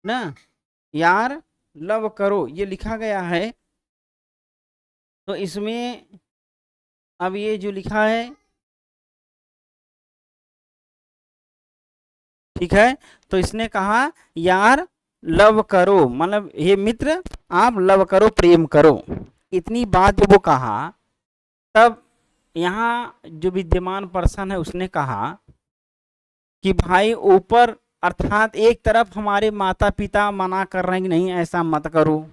ना, यार लव करो ये लिखा गया है, तो इसमें अब ये जो लिखा है ठीक है, तो इसने कहा यार लव करो, मतलब हे मित्र आप लव करो, प्रेम करो। इतनी बात जब वो कहा तब यहाँ जो विद्यमान पर्सन है उसने कहा कि भाई ऊपर अर्थात एक तरफ हमारे माता पिता मना कर रहे हैं कि नहीं ऐसा मत करो,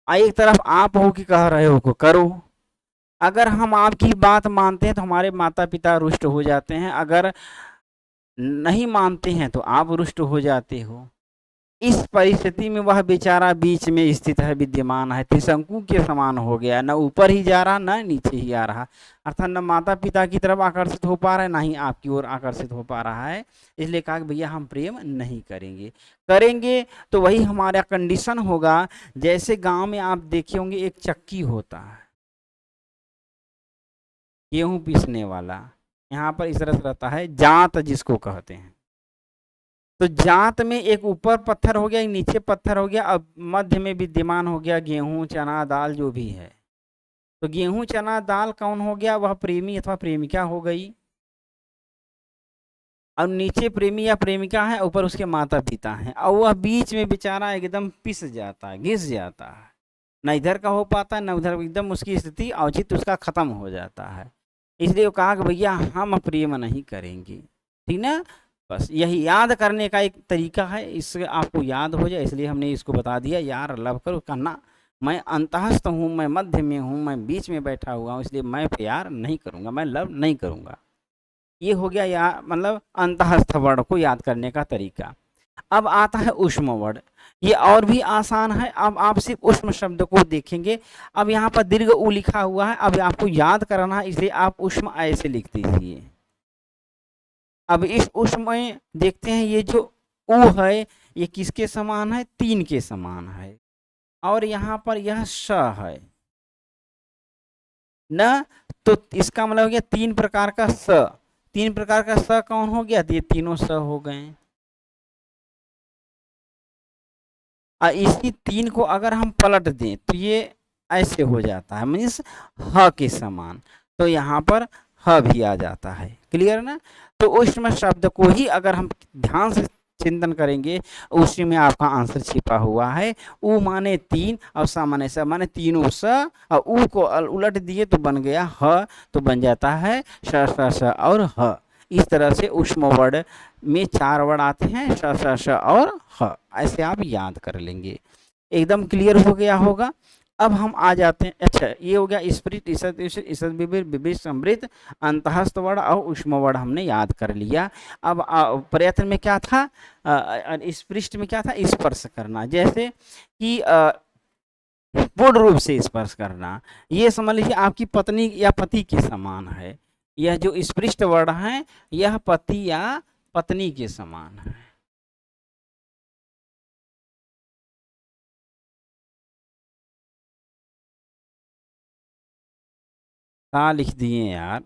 एक तरफ आप हो कि कह रहे हो को करो। अगर हम आपकी बात मानते हैं तो हमारे माता पिता रुष्ट हो जाते हैं, अगर नहीं मानते हैं तो आप रुष्ट हो जाते हो। इस परिस्थिति में वह बेचारा बीच में स्थित है, विद्यमान है, त्रिशंकु के समान हो गया, न ऊपर ही जा रहा न नीचे ही आ रहा, अर्थात न माता पिता की तरफ आकर्षित हो पा रहा है, ना ही आपकी ओर आकर्षित हो पा रहा है। इसलिए कहा कि भैया हम प्रेम नहीं करेंगे। करेंगे तो वही हमारा कंडीशन होगा, जैसे गांव में आप देखे होंगे एक चक्की होता है गेहूं पीसने वाला, यहाँ पर इस तरह से रहता है जांत जिसको कहते हैं। तो जांत में एक ऊपर पत्थर हो गया, एक नीचे पत्थर हो गया, अब मध्य में विद्यमान हो गया गेहूं चना दाल जो भी है। तो गेहूं चना दाल कौन हो गया? वह प्रेमी अथवा प्रेमिका हो गई। अब नीचे प्रेमी या प्रेमिका है, ऊपर उसके माता पिता हैं, और वह बीच में बेचारा एकदम पिस जाता है, घिस जाता है, न इधर का हो पाता है न उधर, एकदम उसकी स्थिति औचित्य उसका खत्म हो जाता है। इसलिए वो कहा कि भैया हम प्रेम नहीं करेंगे, ठीक ना। बस यही याद करने का एक तरीका है, इससे आपको याद हो जाए इसलिए हमने इसको बता दिया। यार लव करो कहना, मैं अंतःस्थ हूँ, मैं मध्य में हूँ, मैं बीच में बैठा हुआ हूँ, इसलिए मैं प्यार नहीं करूँगा, मैं लव नहीं करूँगा। ये हो गया या मतलब अंतःस्थ वर्ड को याद करने का तरीका। अब आता है ऊष्म वर्ड, ये और भी आसान है। अब आप सिर्फ ऊष्म शब्द को देखेंगे। अब यहाँ पर दीर्घ ऊ लिखा हुआ है, अब आपको याद कराना है, इसलिए आप ऊष्म ऐसे लिख दीजिए। अब इस ऊष्म में देखते हैं ये जो ऊ है ये किसके समान है? तीन के समान है। और यहाँ पर यह स है न, तो इसका मतलब हो गया तीन प्रकार का स। तीन प्रकार का स कौन हो गया? तो ये तीनों स हो गए। और इसी तीन को अगर हम पलट दें तो ये ऐसे हो जाता है, मीन्स ह के समान। तो यहाँ पर ह भी आ जाता है। क्लियर ना? तो ऊष्म शब्द को ही अगर हम ध्यान से चिंतन करेंगे, उसी में आपका आंसर छिपा हुआ है। उ माने तीन और स माने स, माने तीनों स, और उ को उलट दिए तो बन गया ह, तो बन जाता है स स स और ह। इस तरह से ऊष्म वर्ड में चार वर्ड आते हैं, स स स और ह। ऐसे आप याद कर लेंगे। एकदम क्लियर हो गया होगा। अब हम आ जाते हैं, अच्छा ये हो गया स्प्रिट, ईसद ईसद विबिर विबिर समृद्ध, अंतःस्थ वर्ड और ऊष्म वर्ड हमने याद कर लिया। अब प्रयत्न में क्या था? स्पृष्ट में क्या था? स्पर्श करना, जैसे कि पूर्ण रूप से स्पर्श करना। ये समझ लीजिए आपकी पत्नी या पति के समान है। यह जो स्पृष्ट वर्ड है यह पति या पत्नी के समान है। कहाँ लिख दिए यार?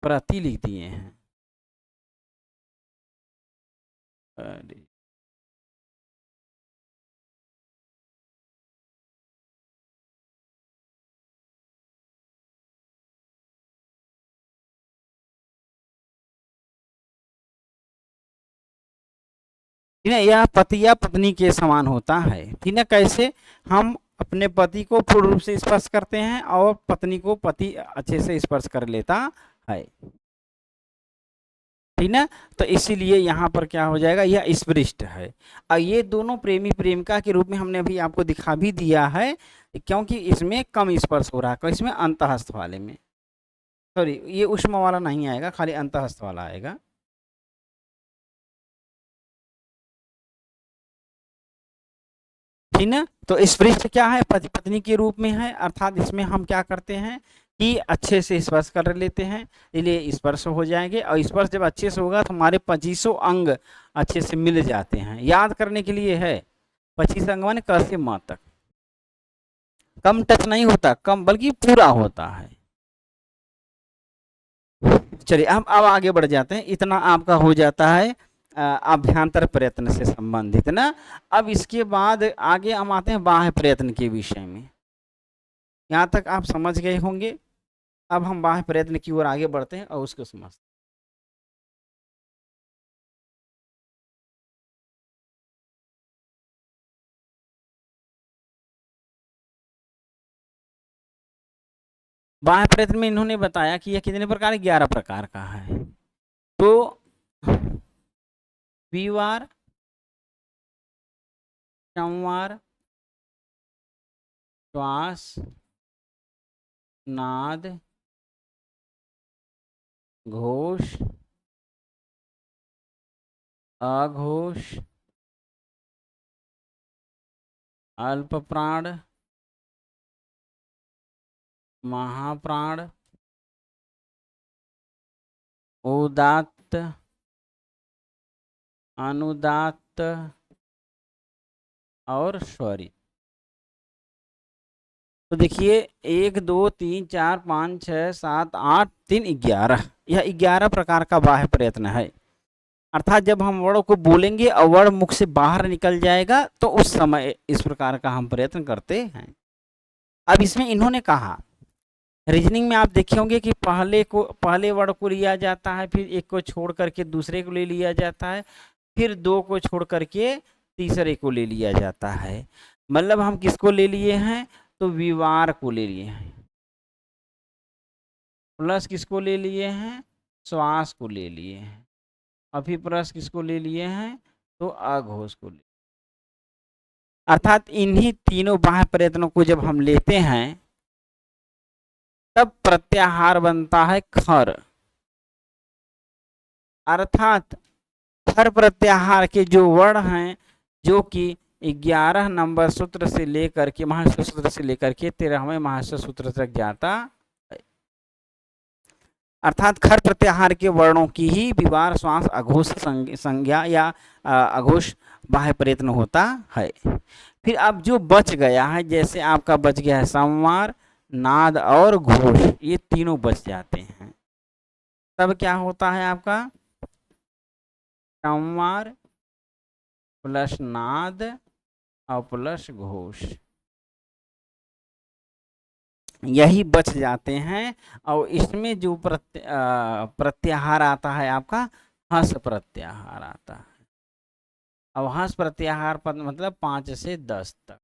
प्रति लिख दिए हैं। अरे ठीक है, यह पति या पत्नी के समान होता है। ठीक है, कैसे? हम अपने पति को पूर्ण रूप से स्पर्श करते हैं और पत्नी को पति अच्छे से स्पर्श कर लेता है। ठीक ना? तो इसीलिए यहाँ पर क्या हो जाएगा? यह स्पृष्ट है। और ये दोनों प्रेमी प्रेमिका के रूप में हमने अभी आपको दिखा भी दिया है, क्योंकि इसमें कम स्पर्श हो रहा है। इसमें अंतःस्थ वाले में, सॉरी ये ऊष्म वाला नहीं आएगा, खाली अंतःस्थ वाला आएगा। ठीक ना? तो स्पृष्ट क्या है? पति पत्नी के रूप में है, अर्थात इसमें हम क्या करते हैं कि अच्छे से स्पर्श कर लेते हैं, इसलिए स्पर्श हो जाएंगे। और स्पर्श जब अच्छे से होगा तो हमारे 25 अंग अच्छे से मिल जाते हैं। याद करने के लिए है 25 अंग माने क से म तक। कम टच नहीं होता, कम बल्कि पूरा होता है। चलिए अब आगे बढ़ जाते हैं। इतना आपका हो जाता है अभ्यंतर प्रयत्न से संबंधित ना। अब इसके बाद आगे हम आते हैं बाह्य प्रयत्न के विषय में। यहाँ तक आप समझ गए होंगे। अब हम बाह्य प्रयत्न की ओर आगे बढ़ते हैं और उसको समझते हैं। बाह्य प्रयत्न में इन्होंने बताया कि यह कितने प्रकार? 11 प्रकार का है। तो वीवार, संवार, श्वास, नाद, घोष, अघोष, अल्प प्राण, महाप्राण, उदात्त, अनुदात्त और स्वरित। तो देखिए 1 2 3 4 5 6 7 8 3 11, यह 11 प्रकार का बाह्य प्रयत्न है। अर्थात जब हम वर्ड को बोलेंगे और वर्ड मुख से बाहर निकल जाएगा तो उस समय इस प्रकार का हम प्रयत्न करते हैं। अब इसमें इन्होंने कहा, रीजनिंग में आप देखे होंगे कि पहले वर्ड को लिया जाता है, फिर एक को छोड़ करके दूसरे को ले लिया जाता है, फिर 2 को छोड़ करके तीसरे को ले लिया जाता है। मतलब हम किसको ले लिए हैं, तो विवार को ले लिए हैं, प्लस किसको ले लिए हैं, श्वास को ले लिए हैं, और फिर प्लस किसको ले लिए हैं, तो अघोष को ले। अर्थात इन्हीं तीनों बाह्य प्रयत्नों को जब हम लेते हैं तब प्रत्याहार बनता है खर। अर्थात खर प्रत्याहार के जो वर्ण हैं, जो कि 11 नंबर सूत्र से लेकर के महाश्र सूत्र से लेकर के 13वें महाश्र सूत्र तक जाता है। अर्थात खर प्रत्याहार के वर्णों की ही विवार, श्वास, अघोष संज्ञा या अघोष बाह्य प्रयत्न होता है। फिर अब जो बच गया है, जैसे आपका बच गया है संवार, नाद और घोष, ये तीनों बच जाते हैं। तब क्या होता है आपका, संवार प्लस नाद और प्लस घोष, यही बच जाते हैं। और इसमें जो प्रत्याहार आता है आपका, हस प्रत्याहार आता है। और हस प्रत्याहार पद मतलब 5 से 10 तक।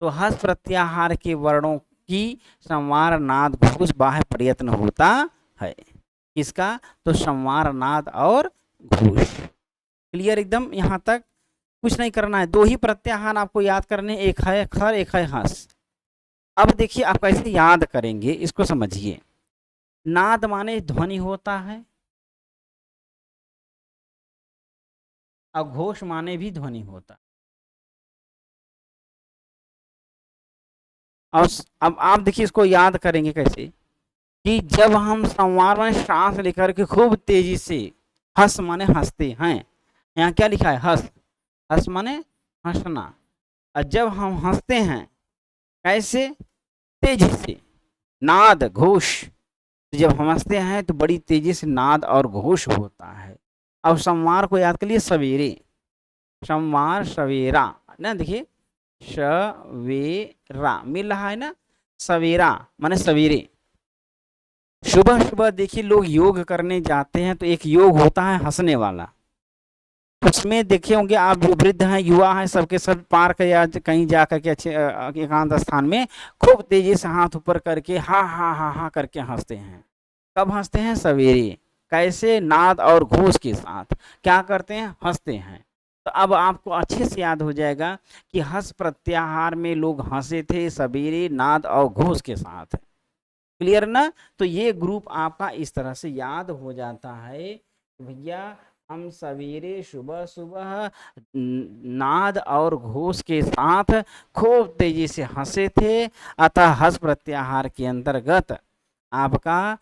तो हस प्रत्याहार के वर्णों की संवार, नाद, घोष बाह्य प्रयत्न होता है। किसका, तो संवार, नाद और घोष। क्लियर एकदम, यहाँ तक कुछ नहीं करना है। 2 ही प्रत्याहार आपको याद करने, एक है खर, एक है हस। अब देखिए आप कैसे याद करेंगे, इसको समझिए। नाद माने ध्वनि होता है, और घोष माने भी ध्वनि होता है। और अब आप देखिए इसको याद करेंगे कैसे, कि जब हम संवार में सांस लेकर के खूब तेजी से, हंस माने हंसते हैं, यहाँ क्या लिखा है, हंस, हंस माने हंसना। और जब हम हंसते हैं कैसे, तेजी से, नाद घोष। तो जब हम हंसते हैं तो बड़ी तेजी से नाद और घोष होता है। अब संवार को याद कर लिए, सवेरे, संवार सवेरा ना, देखिए सवेरा मिल रहा है ना, सवेरा माने सवेरे। सुबह सुबह देखिए लोग योग करने जाते हैं, तो एक योग होता है हंसने वाला। उसमें देखे होंगे आप, जो वृद्ध हैं, युवा हैं, सबके सब पार्क या कहीं जा करके अच्छे एकांत स्थान में खूब तेजी से हाथ ऊपर करके हा हा हा हा करके हंसते हैं। कब हंसते हैं, सवेरे। कैसे, नाद और घोष के साथ क्या करते हैं, हंसते हैं। तो अब आपको अच्छे से याद हो जाएगा कि हंस प्रत्याहार में लोग हंसे थे सवेरे, नाद और घोष के साथ। क्लियर ना। तो ये ग्रुप आपका इस तरह से याद हो जाता है, भैया हम सवेरे सुबह सुबह नाद और घोष के साथ खूब तेजी से हंसे थे। अतः हंस प्रत्याहार के अंतर्गत आपका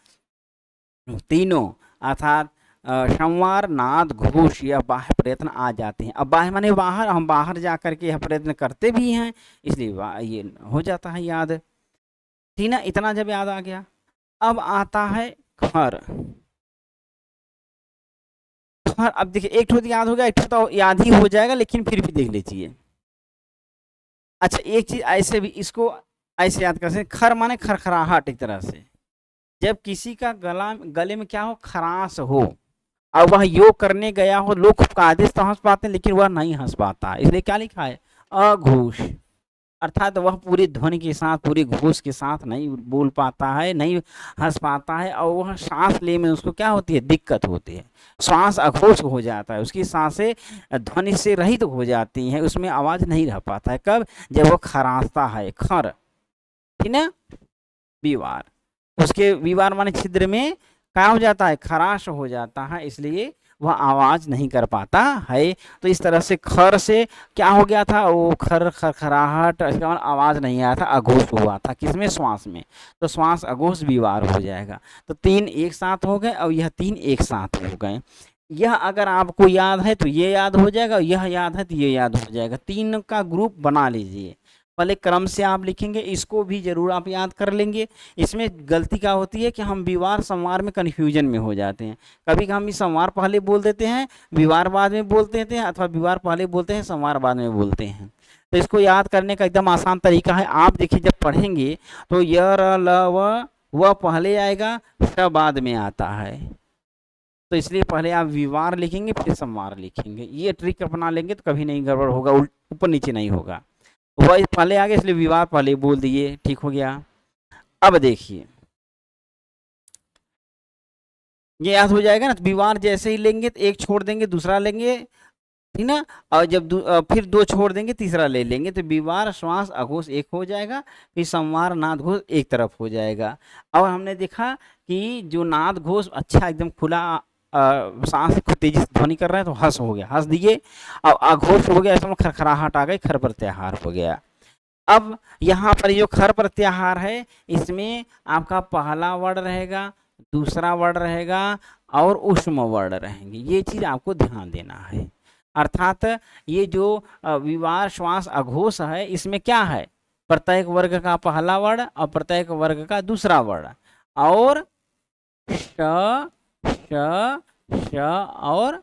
तीनों अर्थात संवार, नाद, घोष या बाह्य प्रयत्न आ जाते हैं। अब बाह्य माने बाहर, हम बाहर जा करके यह प्रयत्न करते भी हैं, इसलिए ये हो जाता है याद। ठीक ना, इतना जब याद आ गया, अब आता है खर। खर, अब देखिए एक ठो याद हो गया, एक ठो तो याद ही हो जाएगा, लेकिन फिर भी देख लीजिए। अच्छा एक चीज ऐसे भी इसको ऐसे याद कर सकते, खर माने खरखराहट। एक तरह से जब किसी का गले में क्या हो, खराश हो, और वह योग करने गया हो, लोग खूब कायदे से हंस पाते हैं, लेकिन वह नहीं हंस पाता, इसलिए क्या लिखा है, अघोष। अर्थात वह पूरी ध्वनि के साथ, पूरी घोष के साथ नहीं बोल पाता है, नहीं हंस पाता है, और वह सांस ले में उसको क्या होती है, दिक्कत होती है, श्वास अघोष हो जाता है, उसकी सांसें ध्वनि से रहित हो जाती हैं, उसमें आवाज नहीं रह पाता है। कब? जब वो खरांसता है, खर, ठीक ना, विवार, उसके विवार माने छिद्र में क्या हो जाता है, खराश हो जाता है, इसलिए वह आवाज नहीं कर पाता है। तो इस तरह से खर से क्या हो गया था, वो खर खरखराहट, इसका मतलब आवाज नहीं आया था, अघोष हुआ था, किसमें, श्वास में, तो श्वास अघोष विवार हो जाएगा। तो तीन एक साथ हो गए और यह तीन एक साथ हो गए। यह अगर आपको याद है तो ये याद हो जाएगा, यह याद है तो ये याद हो जाएगा, तीन का ग्रुप बना लीजिए। पहले क्रम से आप लिखेंगे, इसको भी जरूर आप याद कर लेंगे। इसमें गलती क्या होती है कि हम विवार संवार में कन्फ्यूजन में हो जाते हैं। कभी हम संवार पहले बोल देते हैं, विवार बाद में बोलते हैं, अथवा विवार पहले बोलते हैं, संवार बाद में बोलते हैं। तो इसको याद करने का एकदम आसान तरीका है। आप देखिए जब पढ़ेंगे तो य र ल व पहले आएगा, श बाद में आता है। तो इसलिए पहले आप विवार लिखेंगे, फिर संवार लिखेंगे। ये ट्रिक अपना लेंगे तो कभी नहीं गड़बड़ होगा, ऊपर नीचे नहीं होगा। वह पहले आ गया इसलिए विवार पहले बोल दिए, ठीक हो गया। अब देखिए ये याद हो जाएगा ना, तो विवार जैसे ही लेंगे तो एक छोड़ देंगे, दूसरा लेंगे, ठीक ना, और जब फिर दो छोड़ देंगे, तीसरा ले लेंगे, तो विवार श्वास अघोष एक हो जाएगा, फिर संवार नाद घोष एक तरफ हो जाएगा। और हमने देखा कि जो नाद घोष अच्छा एकदम खुला सांस को तेजी से ध्वनि कर रहा है तो हंस हो गया, हंस दिए, और अघोष हो गया, ऐसा खरखराहट आ गई, खर प्रत्याहार हो गया। अब यहाँ पर जो खर प्रत्याहार है, इसमें आपका पहला वर्ण रहेगा, दूसरा वर्ण रहेगा, और ऊष्म वर्ण रहेंगे। ये चीज आपको ध्यान देना है। अर्थात ये जो विवार श्वास अघोष है, इसमें क्या है, प्रत्येक वर्ग का पहला वर्ण और प्रत्येक वर्ग का दूसरा वर्ण, और श श श और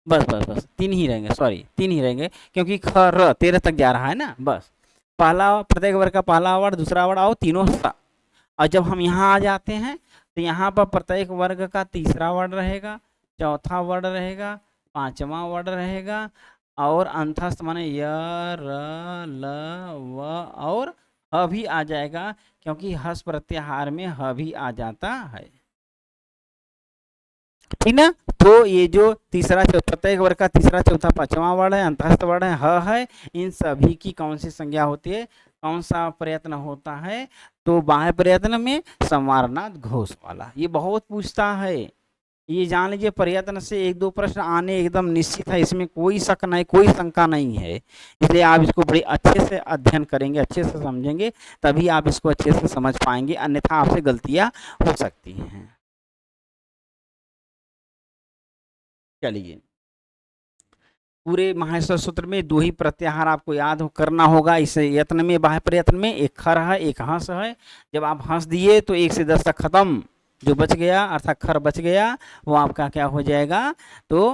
बस बस बस तीन ही रहेंगे, सॉरी तीन ही रहेंगे, क्योंकि ख र 13 तक जा रहा है ना। बस पहला, प्रत्येक वर्ग का पहला वर्ड, दूसरा वर्ड, और तीनों सा। और जब हम यहाँ आ जाते हैं तो यहाँ पर प्रत्येक वर्ग का तीसरा वर्ड रहेगा, चौथा वर्ड रहेगा, पांचवा वर्ड रहेगा, और अंतस्थ माने य र ल व और ह भी आ जाएगा, क्योंकि हस प्रत्याहार में ह भी आ जाता है, ठीक ना। तो ये जो तीसरा प्रत्येक वर्ग का तीसरा चौथा पांचवा वर्ण है, अंतस्थ वर्ण है, ह है, इन सभी की कौन सी संज्ञा होती है, कौन सा प्रयत्न होता है, तो बाह्य प्रयत्न में संवारनाद घोष वाला। ये बहुत पूछता है, ये जान लीजिए, प्रयत्न से एक दो प्रश्न आने एकदम निश्चित है, इसमें कोई शक नहीं, कोई शंका नहीं है। इसलिए आप इसको बड़े अच्छे से अध्ययन करेंगे, अच्छे से समझेंगे, तभी आप इसको अच्छे से समझ पाएंगे, अन्यथा आपसे गलतियां हो सकती हैं। चलिए, पूरे माहेश्वर सूत्र में दो ही प्रत्याहार आपको याद करना होगा इस यत्न में, बाह्य प्रयत्न में, एक खर है, एक हंस है। जब आप हंस दिए तो 1 से 10 तक खत्म, जो बच गया अर्थात खर बच गया, वो आपका क्या हो जाएगा, तो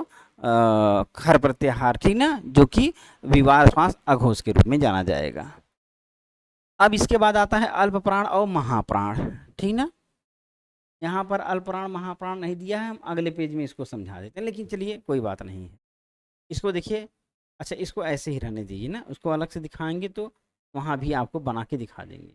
खर प्रत्याहार, ठीक ना, जो कि विवार श्वास अघोष के रूप में जाना जाएगा। अब इसके बाद आता है अल्प प्राण और महाप्राण, ठीक ना। यहाँ पर अल्प प्राण महाप्राण नहीं दिया है, हम अगले पेज में इसको समझा देते हैं, लेकिन चलिए कोई बात नहीं है। इसको देखिए, अच्छा इसको ऐसे ही रहने दीजिए ना, उसको अलग से दिखाएंगे तो वहाँ भी आपको बना के दिखा देंगे।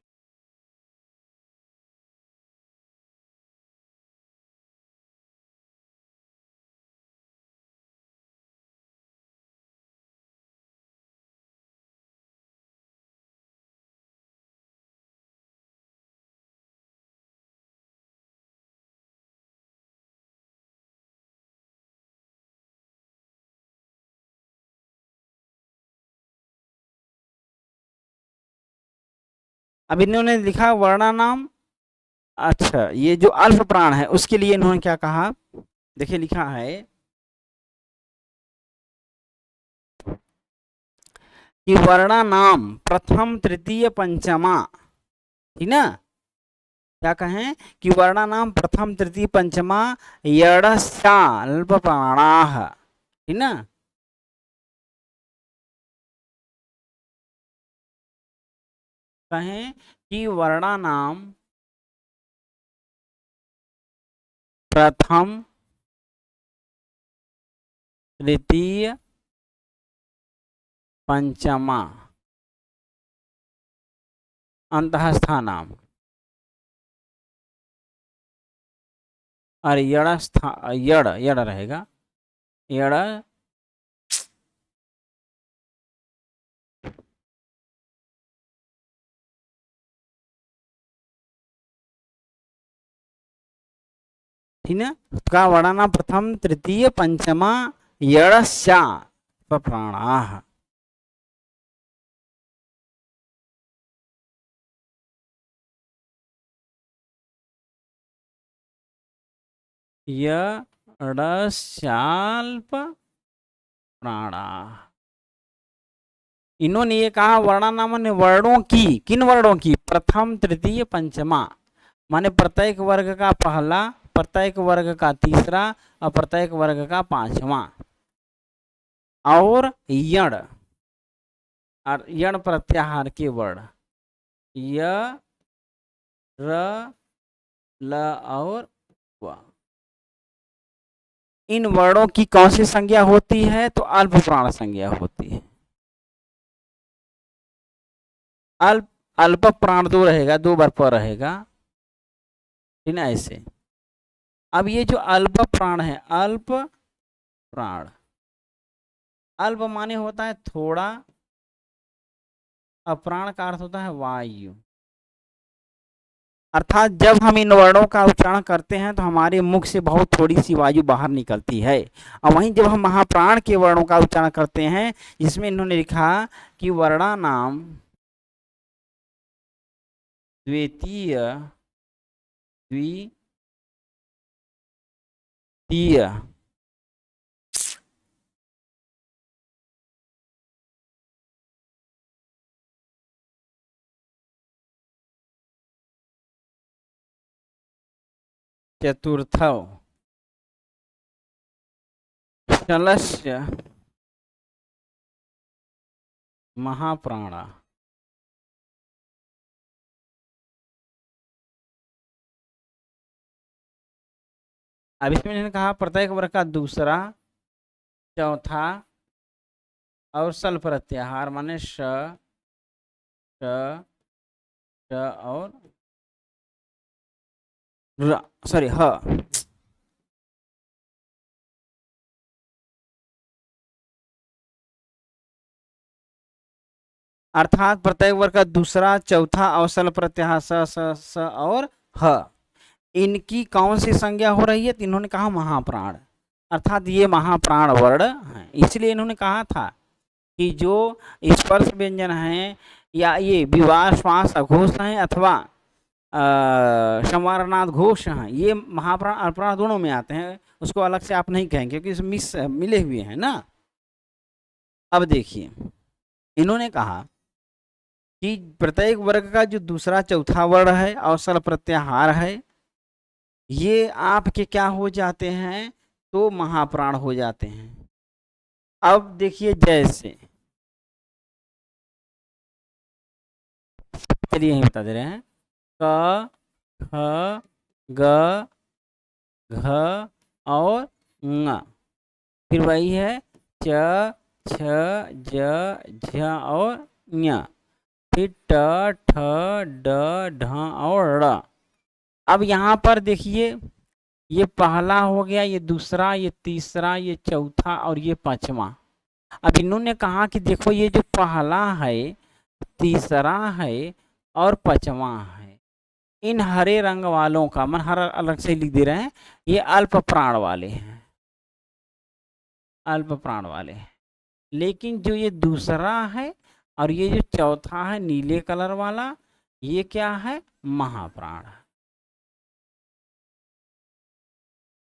अब इन्होंने लिखा वर्णा नाम। अच्छा, ये जो अल्प प्राण है उसके लिए इन्होंने क्या कहा, देखिए लिखा है कि वर्णा नाम प्रथम तृतीय पंचमा, ठीक ना। क्या कहें कि वर्णा नाम प्रथम तृतीय पंचमा यड़स्याल्प प्राणाः, ठीक ना। कहें कि वर्णा नाम प्रथम तृतीय पंचमा अंतःस्थानाम, और यड़ यड़ रहेगा, यड़ ठीक है, का वर्णना प्रथम तृतीय पंचमा यड़स्या प्राणाः। यड़स्याल्प प्राणाः। इन्होंने ये कहा वर्णना माने वर्णों की, किन वर्णों की, प्रथम तृतीय पंचमा, माने प्रत्येक वर्ग का पहला, प्रत्येक वर्ग का तीसरा और प्रत्येक वर्ग का पांचवा, और यण, और यण प्रत्याहार के वर्ण य र ल और व। इन वर्णों की कौन सी संज्ञा होती है, तो अल्प प्राण संज्ञा होती है। अल्प अल्प प्राण दो रहेगा, दो बार पर रहेगा, ठीक है ऐसे। अब ये जो अल्प प्राण है, अल्प प्राण, अल्प माने होता है थोड़ा, अप्राण का अर्थ होता है वायु। अर्थात जब हम इन वर्णों का उच्चारण करते हैं तो हमारे मुख से बहुत थोड़ी सी वायु बाहर निकलती है, और वहीं जब हम महाप्राण के वर्णों का उच्चारण करते हैं, जिसमें इन्होंने लिखा कि वर्णानाम द्वितीय द्वितीय चतुर्थ शलस्य महाप्राणा। अब इसमें इन्होंने कहा प्रत्येक वर्ग का दूसरा, चौथा और सल प्रत्याहार, माने श और सॉरी ह, अर्थात प्रत्येक वर्ग का दूसरा, चौथा और सल प्रत्याहार स और ह, इनकी कौन सी संज्ञा हो रही है, तो इन्होंने कहा महाप्राण, अर्थात ये महाप्राण वर्ण है। इसलिए इन्होंने कहा था कि जो स्पर्श व्यंजन है, या ये विवाह श्वास अघोष हैं अथवा संवारनाथ घोष हैं, ये महाप्राण अप्राण दोनों में आते हैं, उसको अलग से आप नहीं कहेंगे क्योंकि मिले हुए हैं ना। अब देखिए इन्होंने कहा कि प्रत्येक वर्ग का जो दूसरा चौथा वर्ण है और सल प्रत्याहार है, ये आपके क्या हो जाते हैं, तो महाप्राण हो जाते हैं। अब देखिए जैसे, चलिए यही बता दे रहे हैं, क ख ग घ और ङ, फिर वही है च छ ज झ और ञ, फिर ट ठ ड ढ और ड़। अब यहाँ पर देखिए, ये पहला हो गया, ये दूसरा, ये तीसरा, ये चौथा और ये पांचवा। अब इन्होंने कहा कि देखो ये जो पहला है, तीसरा है और पांचवा है, इन हरे रंग वालों का, मन हरा अलग से लिख दे रहे हैं, ये अल्प प्राण वाले हैं, अल्प प्राण वाले हैं। लेकिन जो ये दूसरा है और ये जो चौथा है नीले कलर वाला, ये क्या है, महाप्राण।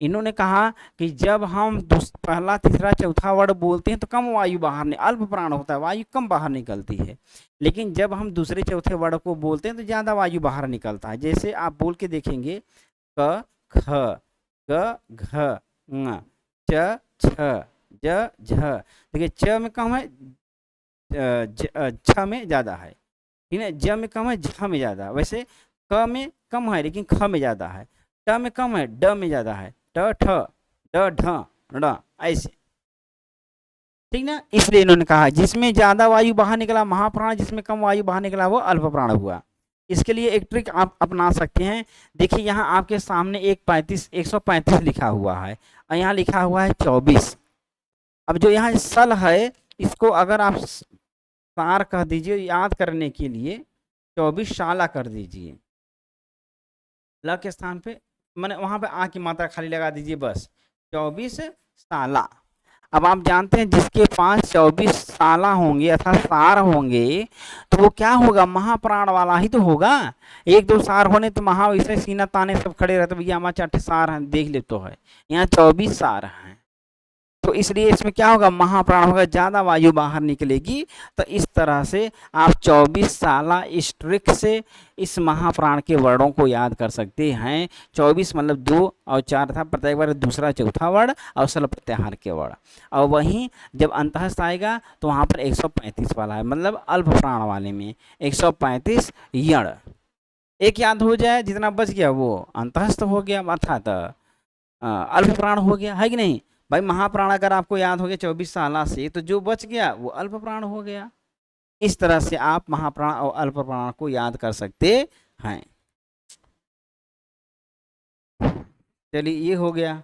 इन्होंने कहा कि जब हम पहला तीसरा चौथा वर्ड बोलते हैं तो कम वायु बाहर नहीं, अल्प प्राण होता है, वायु कम बाहर निकलती है। लेकिन जब हम दूसरे चौथे वर्ड को बोलते हैं तो ज़्यादा वायु बाहर निकलता है। जैसे आप बोल के देखेंगे, क ख ग घ ङ च छ ज झ, देखिए च में कम है, छ में ज़्यादा है, ठीक है, ज में कम है, झ में ज़्यादा है। वैसे क में कम है लेकिन ख में ज़्यादा है, ट में कम है, ड में ज़्यादा है, ट ठ ड ढ ड़, ऐसे, ठीक ना। इसलिए इन्होंने कहा जिसमें ज़्यादा वायु बाहर निकला महाप्राण, जिसमें कम वायु बाहर निकला वो अल्प प्राण हुआ। इसके लिए एक ट्रिक आप अपना सकते हैं। देखिए यहाँ आपके सामने 135 लिखा हुआ है और यहाँ लिखा हुआ है 24। अब जो यहाँ सल है इसको अगर आप सार कह दीजिए याद करने के लिए, 24 साला कर दीजिए। ल के स्थान पे मैंने वहां पे आ की मात्रा खाली लगा दीजिए बस, 24 साला। अब आप जानते हैं जिसके पास 24 साला होंगे अर्थात सार होंगे तो वो क्या होगा, महाप्राण वाला ही तो होगा। एक दो सार होने तो महा वैसे सीना ताने सब खड़े रहते, भैया हमारे 4 सार हैं देख ले तो है, यहाँ 24 सार हैं तो इसलिए इसमें क्या होगा, महाप्राण होगा, ज़्यादा वायु बाहर निकलेगी। तो इस तरह से आप 24 साला इस ट्रिक से इस महाप्राण के वर्णों को याद कर सकते हैं। 24 मतलब 2 और 4 था, प्रत्येक बार दूसरा चौथा वर्ण और सल प्रत्याहार के वर्ण। और वहीं जब अंतःस्थ आएगा तो वहाँ पर 135 वाला है, मतलब अल्प प्राण वाले में 135 यण। एक याद हो जाए, जितना बच गया वो अंतःस्थ हो गया अर्थात अल्प प्राण हो गया, है कि नहीं भाई। महाप्राण अगर आपको याद हो गया 24 साला से तो जो बच गया वो अल्प प्राण हो गया। इस तरह से आप महाप्राण और अल्प प्राण को याद कर सकते हैं। चलिए ये हो गया,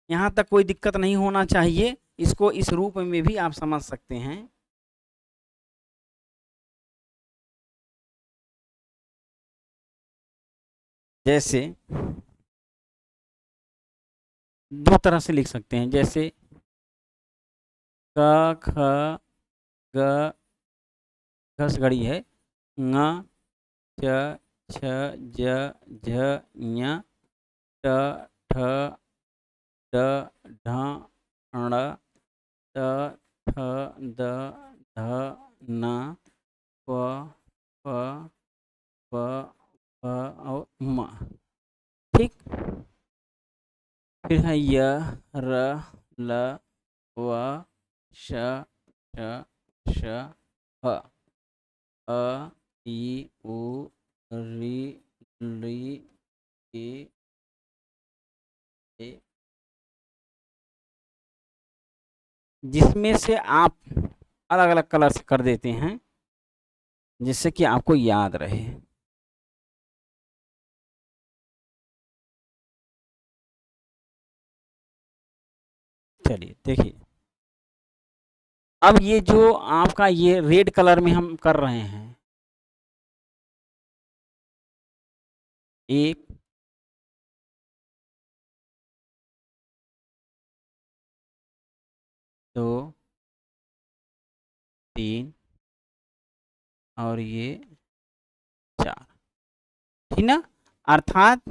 यहां तक कोई दिक्कत नहीं होना चाहिए। इसको इस रूप में भी आप समझ सकते हैं। जैसे दो तरह से लिख सकते हैं, जैसे क ख ग घस घड़ी है, ङ च छ ज झ ञ ट ठ ड ढ ण त थ द ध न प प प फ और म। ठीक, फिर है य र ल व श श श ह अ ई उ री ली ई ए। जिसमें से आप अलग अलग कलर से कर देते हैं जिससे कि आपको याद रहे। चलिए देखिए, अब ये जो आपका ये रेड कलर में हम कर रहे हैं, 1 2 3 और ये 4, ठीक ना। अर्थात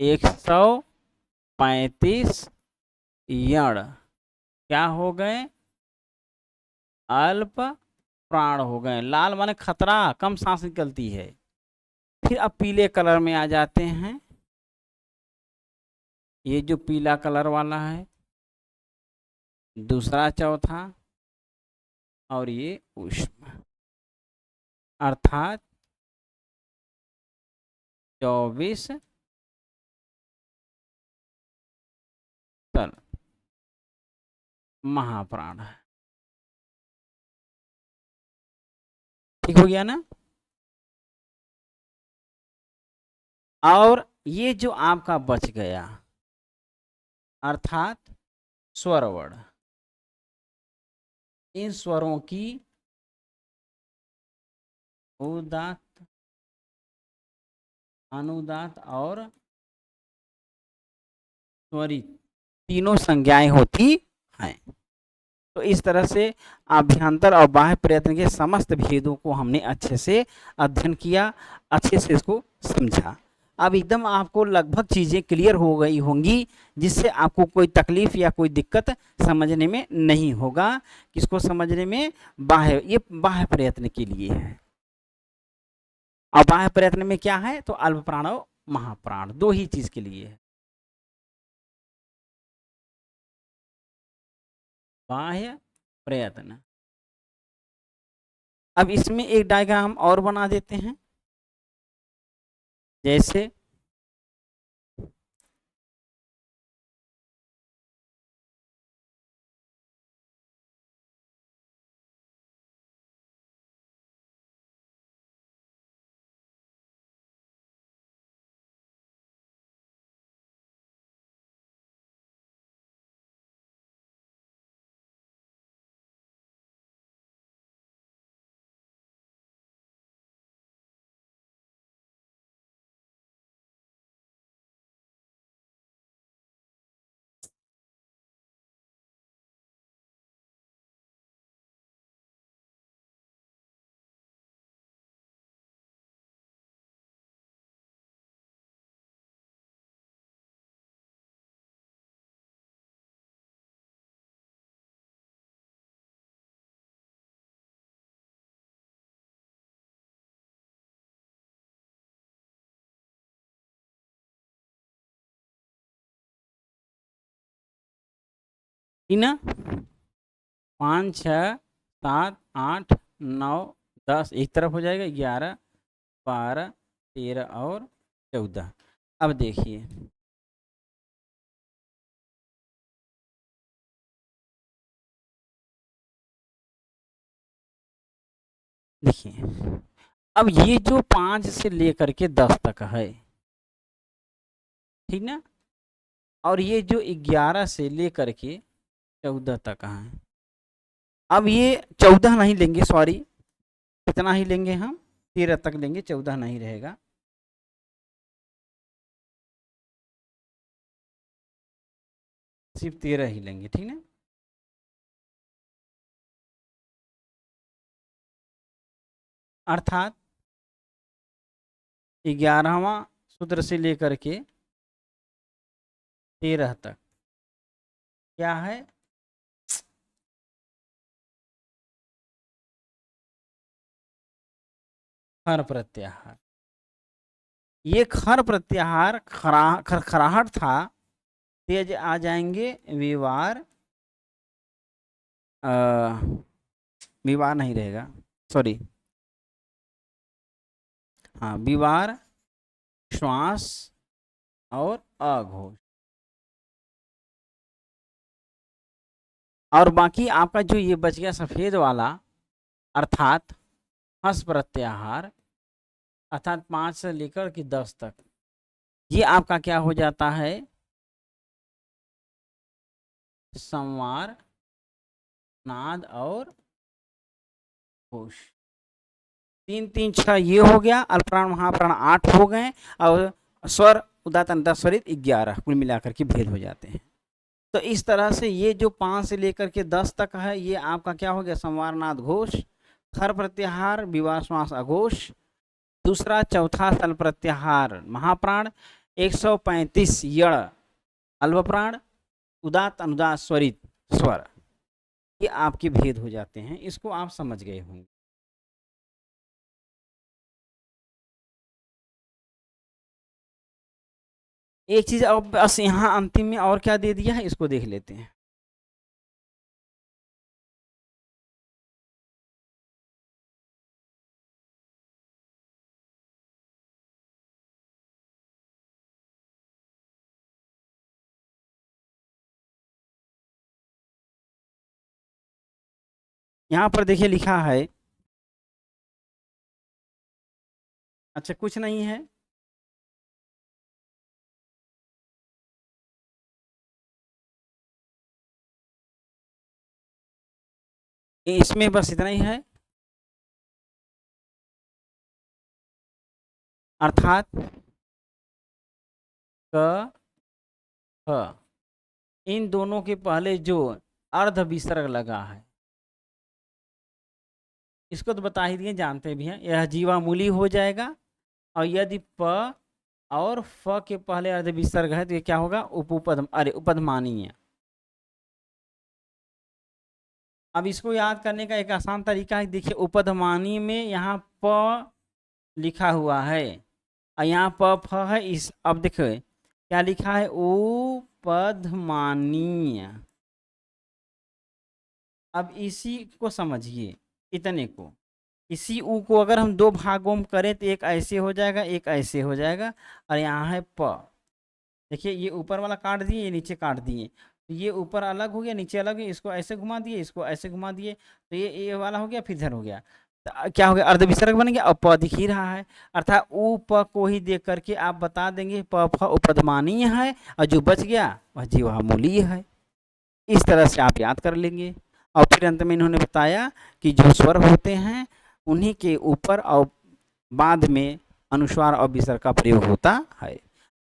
135 यण क्या हो गए, अल्प प्राण हो गए। लाल माने खतरा, कम सांस निकलती है। फिर अब पीले कलर में आ जाते हैं, ये जो पीला कलर वाला है दूसरा चौथा और ये उष्ण, अर्थात 24 तल महाप्राण है। ठीक हो गया ना। और ये जो आपका बच गया अर्थात स्वर वर्ण, इन स्वरों की उदात्त अनुदात और स्वरित तीनों संज्ञाएं होती हैं। तो इस तरह से आभ्यंतर और बाह्य प्रयत्न के समस्त भेदों को हमने अच्छे से अध्ययन किया, अच्छे से इसको समझा। अब एकदम आपको लगभग चीज़ें क्लियर हो गई होंगी, जिससे आपको कोई तकलीफ या कोई दिक्कत समझने में नहीं होगा। किसको समझने में, बाह्य, ये बाह्य प्रयत्न के लिए है। और बाह्य प्रयत्न में क्या है, तो अल्प प्राण और महाप्राण दो ही चीज के लिए है। बाह्य प्रयत्न। अब इसमें एक डायग्राम और बना देते हैं, जैसे ठीक ना। 5 6 7 8 9 10 एक तरफ हो जाएगा, 11 12 13 और 14। अब देखिए अब ये जो 5 से लेकर के 10 तक है, ठीक ना, और ये जो 11 से लेकर के 14 तक है। अब ये 14 नहीं लेंगे, सॉरी, कितना ही लेंगे हम, 13 तक लेंगे, 14 नहीं रहेगा। सिर्फ 13 ही लेंगे, ठीक ना। अर्थात 11वां सूत्र से लेकर के 13 तक क्या है, खर प्रत्याहार। ये खर प्रत्याहार खरखराहट था, तेज आ जाएंगे विवार, विवार नहीं रहेगा, सॉरी, हाँ, विवार, श्वास और अघोष। और बाकी आपका जो ये बच गया सफेद वाला, अर्थात हस प्रत्याहार, अर्थात 5 से लेकर के 10 तक, ये आपका क्या हो जाता है, संवार, नाद और घोष। 3 3 6 ये हो गया, अल्पप्राण महाप्राण 8 हो गए, और स्वर उदात्त अनंत स्वरित 11, कुल मिलाकर के भेद हो जाते हैं। तो इस तरह से ये जो 5 से लेकर के 10 तक है, ये आपका क्या हो गया, संवार, नाद, घोष, खर प्रत्याहार, विवाह, श्वास, अघोष। दूसरा चौथा स्थल प्रत्याहार महाप्राण, 135 यण अल्पप्राण, उदात्त अनुदात स्वरित स्वर, ये आपके भेद हो जाते हैं। इसको आप समझ गए होंगे। एक चीज अब बस यहाँ अंतिम में और क्या दे दिया है, इसको देख लेते हैं। यहाँ पर देखिए लिखा है, अच्छा कुछ नहीं है, इसमें बस इतना ही है, अर्थात क ख, इन दोनों के पहले जो अर्ध विसर्ग लगा है, इसको तो बता ही दिए, जानते भी हैं, यह जीवामूली हो जाएगा। और यदि प और फ के पहले अर्ध विसर्ग है तो ये क्या होगा, उपधमानीय। अब इसको याद करने का एक आसान तरीका है, देखिए उपधमानी में यहाँ प लिखा हुआ है और यहाँ प फ है, इस अब देखो क्या लिखा है, उपधमानीय। अब इसी को समझिए, इतने को, इसी ऊ को अगर हम 2 भागों में करें तो एक ऐसे हो जाएगा, एक ऐसे हो जाएगा, और यहाँ है प। देखिए ये ऊपर वाला काट दिए, ये नीचे काट दिए, तो ये ऊपर अलग हो गया, नीचे अलग है, इसको ऐसे घुमा दिए, इसको ऐसे घुमा दिए, तो ये वाला हो गया, फिर इधर हो गया, तो क्या हो गया, अर्ध विसर्ग बन गया। अब प दिख ही रहा है, अर्थात ऊ प को ही देख करके आप बता देंगे प फ उपधमानीय है, और जो बच गया वह जीवामूलीय है। इस तरह से आप याद कर लेंगे। और फिर अंत में इन्होंने बताया कि जो स्वर होते हैं उन्हीं के ऊपर और बाद में अनुस्वार और विसर्ग का प्रयोग होता है।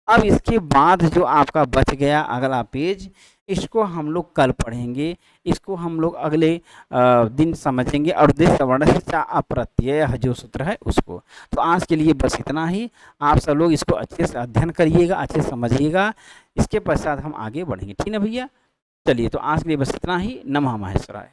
अब इसके बाद जो आपका बच गया अगला पेज, इसको हम लोग कल पढ़ेंगे, इसको हम लोग अगले दिन समझेंगे, और उद्देश्य वर्ण से अप्रत्यय जो सूत्र है उसको। तो आज के लिए बस इतना ही, आप सब लोग इसको अच्छे से अध्ययन करिएगा, अच्छे से समझिएगा, इसके पश्चात हम आगे बढ़ेंगे, ठीक है भैया। चलिए, तो आज के लिए बस इतना ही। नमः महेश्वराय।